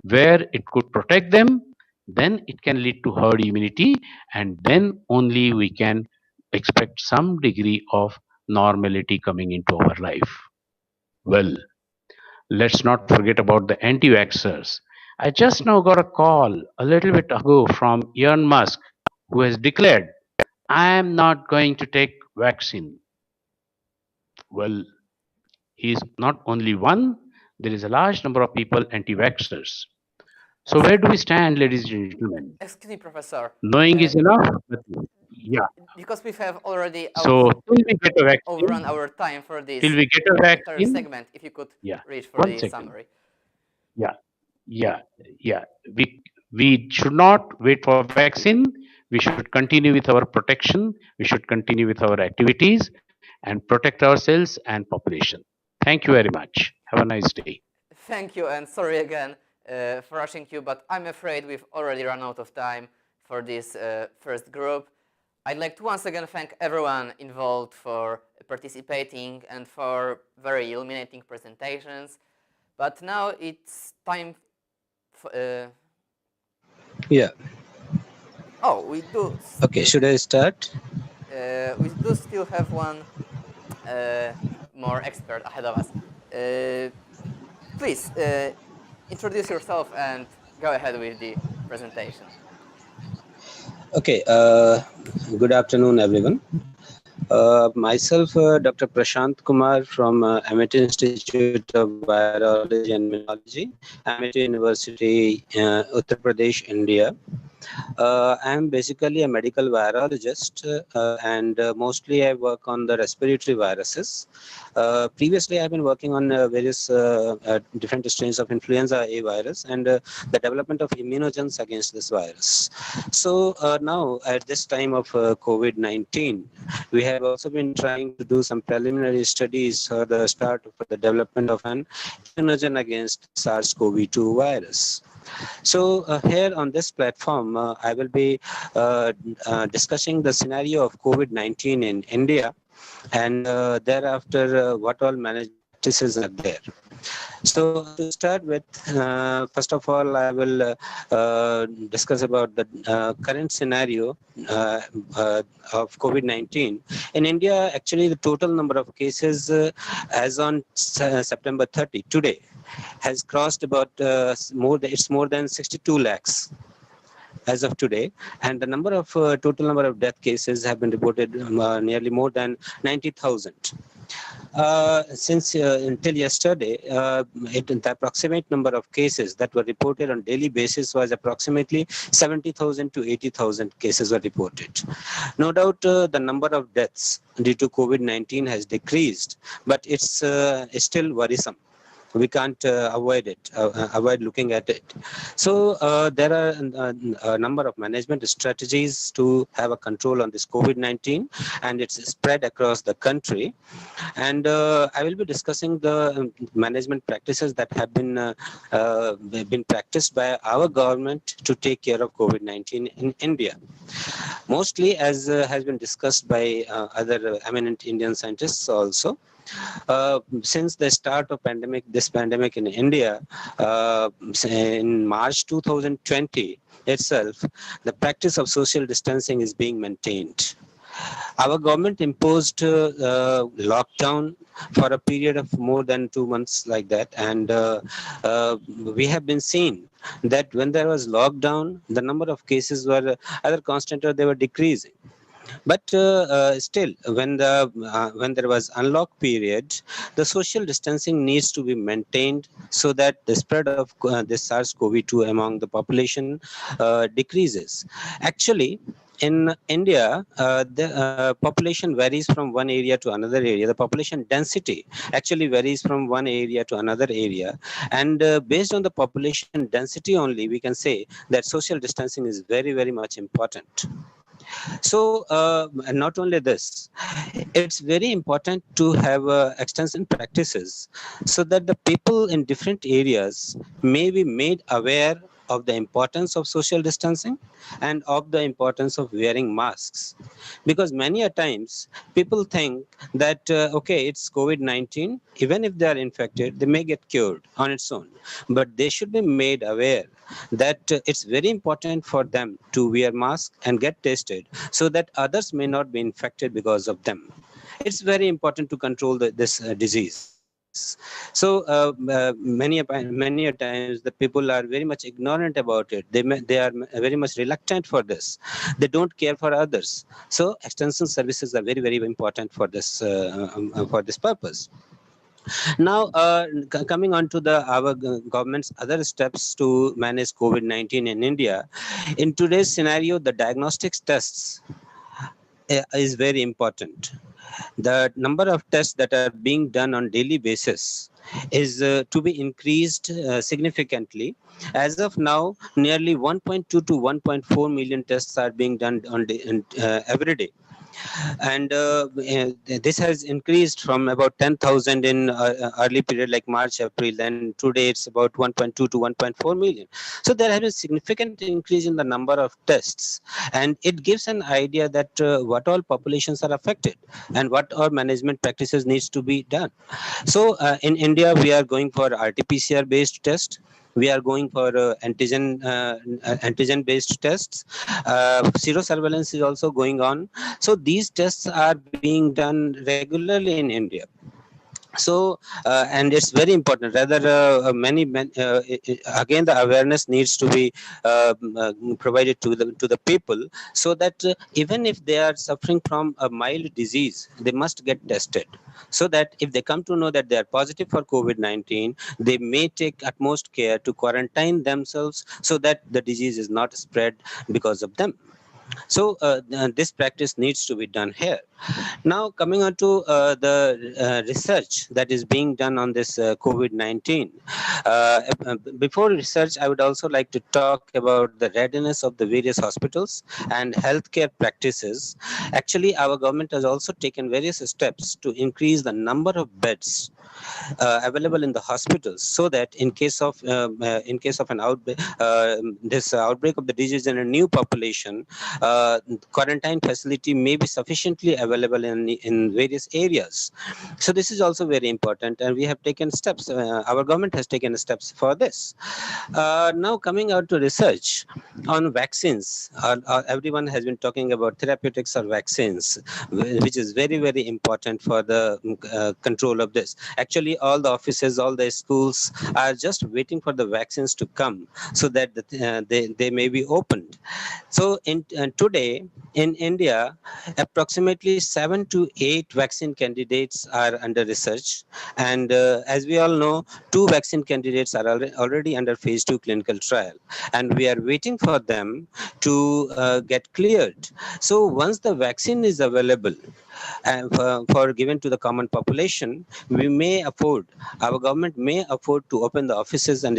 where it could protect them. Then it can lead to herd immunity, and then only we can expect some degree of normality coming into our life. Well, let's not forget about the anti-vaxxers. I just now got a call a little bit ago from Elon Musk, who has declared, I am not going to take vaccine. Well, he is not only one, there is a large number of people anti-vaxxers. So where do we stand, ladies and gentlemen? Excuse me, Professor. Knowing is enough. Yeah. Because we have already till we get a vaccine, overrun our time for this till we get a entire vaccine, segment, if you could reach for one the second. summary. Yeah. We should not wait for vaccine. We should continue with our protection. We should continue with our activities and protect ourselves and population. Thank you very much. Have a nice day. Thank you, and sorry again for rushing you, but I'm afraid we've already run out of time for this first group. I'd like to once again thank everyone involved for participating and for very illuminating presentations. But now it's time for... Yeah. Oh, we do... Okay, should I start? We do still have one more expert ahead of us. Please, introduce yourself and go ahead with the presentation. Okay, good afternoon, everyone. Myself, Dr. Prashant Kumar from Ahmed Institute of Virology and Immunology, Ahmed University, Uttar Pradesh, India. I am basically a medical virologist, and mostly I work on the respiratory viruses. Previously, I've been working on various different strains of influenza A virus and the development of immunogens against this virus. So now, at this time of COVID-19, we have also been trying to do some preliminary studies for the start of the development of an immunogen against SARS-CoV-2 virus. So here on this platform, I will be discussing the scenario of COVID-19 in India and thereafter what all management practices are there. So to start with, first of all, I will discuss about the current scenario of COVID-19. In India, actually, the total number of cases as on September 30, today, has crossed about it's more than 62 lakhs as of today, and the number of total number of death cases have been reported nearly more than 90,000. Since until yesterday, the approximate number of cases that were reported on daily basis was approximately 70,000 to 80,000 cases were reported. No doubt the number of deaths due to COVID-19 has decreased, but it's still worrisome. We can't avoid it, avoid looking at it. So there are a number of management strategies to have a control on this COVID-19, and it's spread across the country. And I will be discussing the management practices that have been practiced by our government to take care of COVID-19 in India. Mostly, as has been discussed by other eminent Indian scientists also, since the start of this pandemic in India, in March 2020 itself, the practice of social distancing is being maintained. Our government imposed lockdown for a period of more than 2 months like that, and we have been seeing that when there was lockdown, the number of cases were either constant or they were decreasing. But still, when there was unlock period, the social distancing needs to be maintained so that the spread of this SARS-CoV-2 among the population decreases. Actually, in India, the population varies from one area to another area. The population density actually varies from one area to another area. And based on the population density only, we can say that social distancing is very, very much important. So not only this, it's very important to have extensive practices so that the people in different areas may be made aware of the importance of social distancing and of the importance of wearing masks. Because many a times people think that, okay, it's COVID-19, even if they are infected, they may get cured on its own. But they should be made aware that it's very important for them to wear masks and get tested so that others may not be infected because of them. It's very important to control this disease. So many a times the people are very much ignorant about it. They are very much reluctant for this. They don't care for others. So extension services are very, very important for this purpose. Now, coming on to our government's other steps to manage COVID-19 in India, in today's scenario, the diagnostics tests is very important. The number of tests that are being done on daily basis is to be increased significantly. As of now, nearly 1.2 to 1.4 million tests are being done every day. And this has increased from about 10,000 in early period like March, April, and today it's about 1.2 to 1.4 million. So there has been a significant increase in the number of tests, and it gives an idea that what all populations are affected and what all management practices needs to be done. So in India, we are going for RT-PCR based test. We are going for antigen-based tests. Serosurveillance is also going on. So these tests are being done regularly in India. So and it's very important. Rather, again, the awareness needs to be provided to the people, so that even if they are suffering from a mild disease, they must get tested, so that if they come to know that they are positive for COVID-19, they may take utmost care to quarantine themselves so that the disease is not spread because of them. So this practice needs to be done here. Now, coming on to the research that is being done on this COVID-19. Before research, I would also like to talk about the readiness of the various hospitals and healthcare practices. Actually, our government has also taken various steps to increase the number of beds available in the hospitals, so that in case of an outbreak, this outbreak of the disease in a new population, quarantine facility may be sufficiently available in various areas. So this is also very important, and we have taken steps. Our government has taken steps for this. Now coming out to research on vaccines, everyone has been talking about therapeutics or vaccines, which is very, very important for the control of this. Actually, all the offices, all the schools are just waiting for the vaccines to come so that they may be opened. So today in India, approximately 7 to 8 vaccine candidates are under research. And as we all know, 2 vaccine candidates are already under phase 2 clinical trial. And we are waiting for them to get cleared. So once the vaccine is available, for given to the common population, we may afford, our government may afford to open the offices and.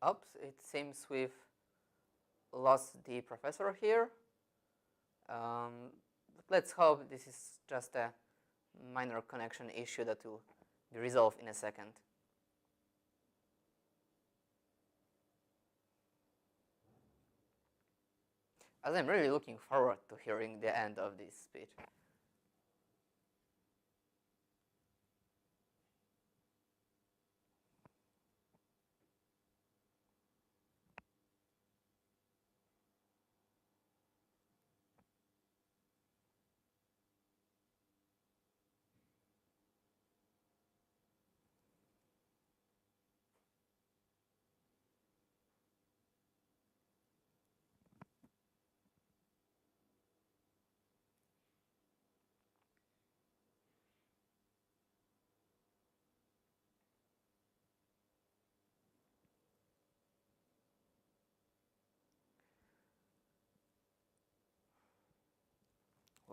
Oops, it seems we've lost the professor here. But let's hope this is just a minor connection issue that will be resolved in a second. As I'm really looking forward to hearing the end of this speech.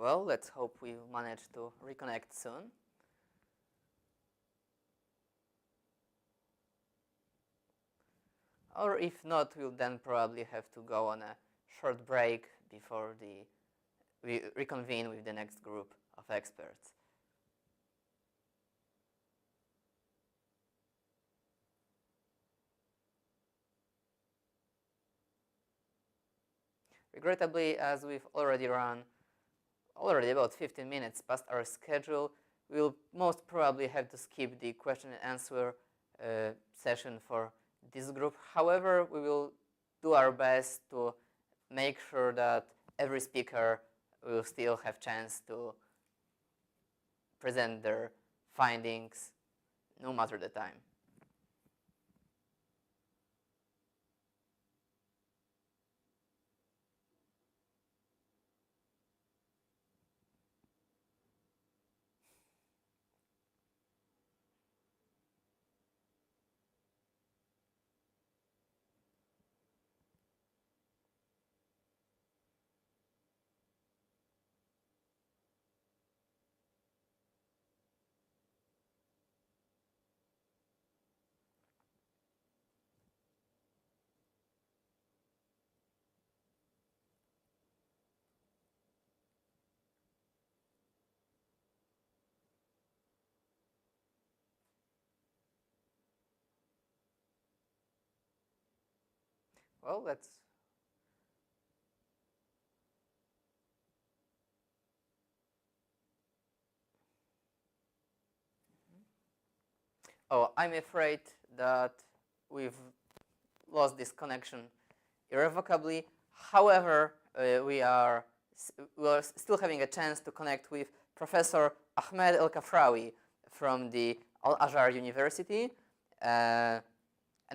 Well, let's hope we manage to reconnect soon. Or if not, we'll then probably have to go on a short break before we reconvene with the next group of experts. Regrettably, as we've already run about 15 minutes past our schedule, we'll most probably have to skip the question and answer session for this group. However, we will do our best to make sure that every speaker will still have chance to present their findings, no matter the time. Well, let's Oh, I'm afraid that we've lost this connection irrevocably. However, we are still having a chance to connect with Professor Ahmed El-Kafrawi from the Al-Azhar University, an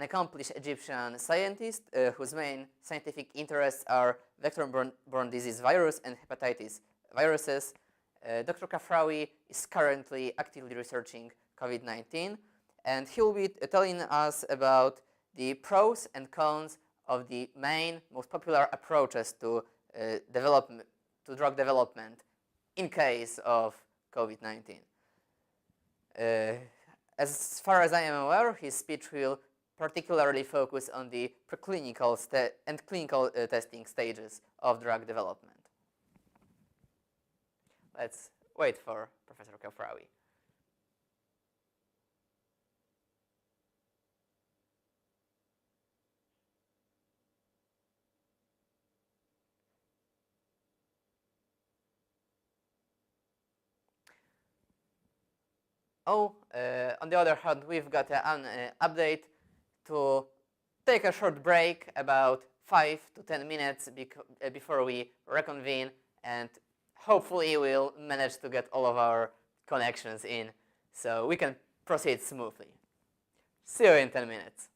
accomplished Egyptian scientist whose main scientific interests are vector-borne disease virus and hepatitis viruses. Dr. Kafrawi is currently actively researching COVID-19, and he'll be telling us about the pros and cons of the main, most popular approaches to drug development in case of COVID-19. As far as I am aware, his speech will particularly focus on the preclinical and clinical testing stages of drug development. Let's wait for Professor El-Kafrawi. On the other hand, we've got an update to take a short break, about 5 to 10 minutes before we reconvene, and hopefully we'll manage to get all of our connections in so we can proceed smoothly. See you in 10 minutes.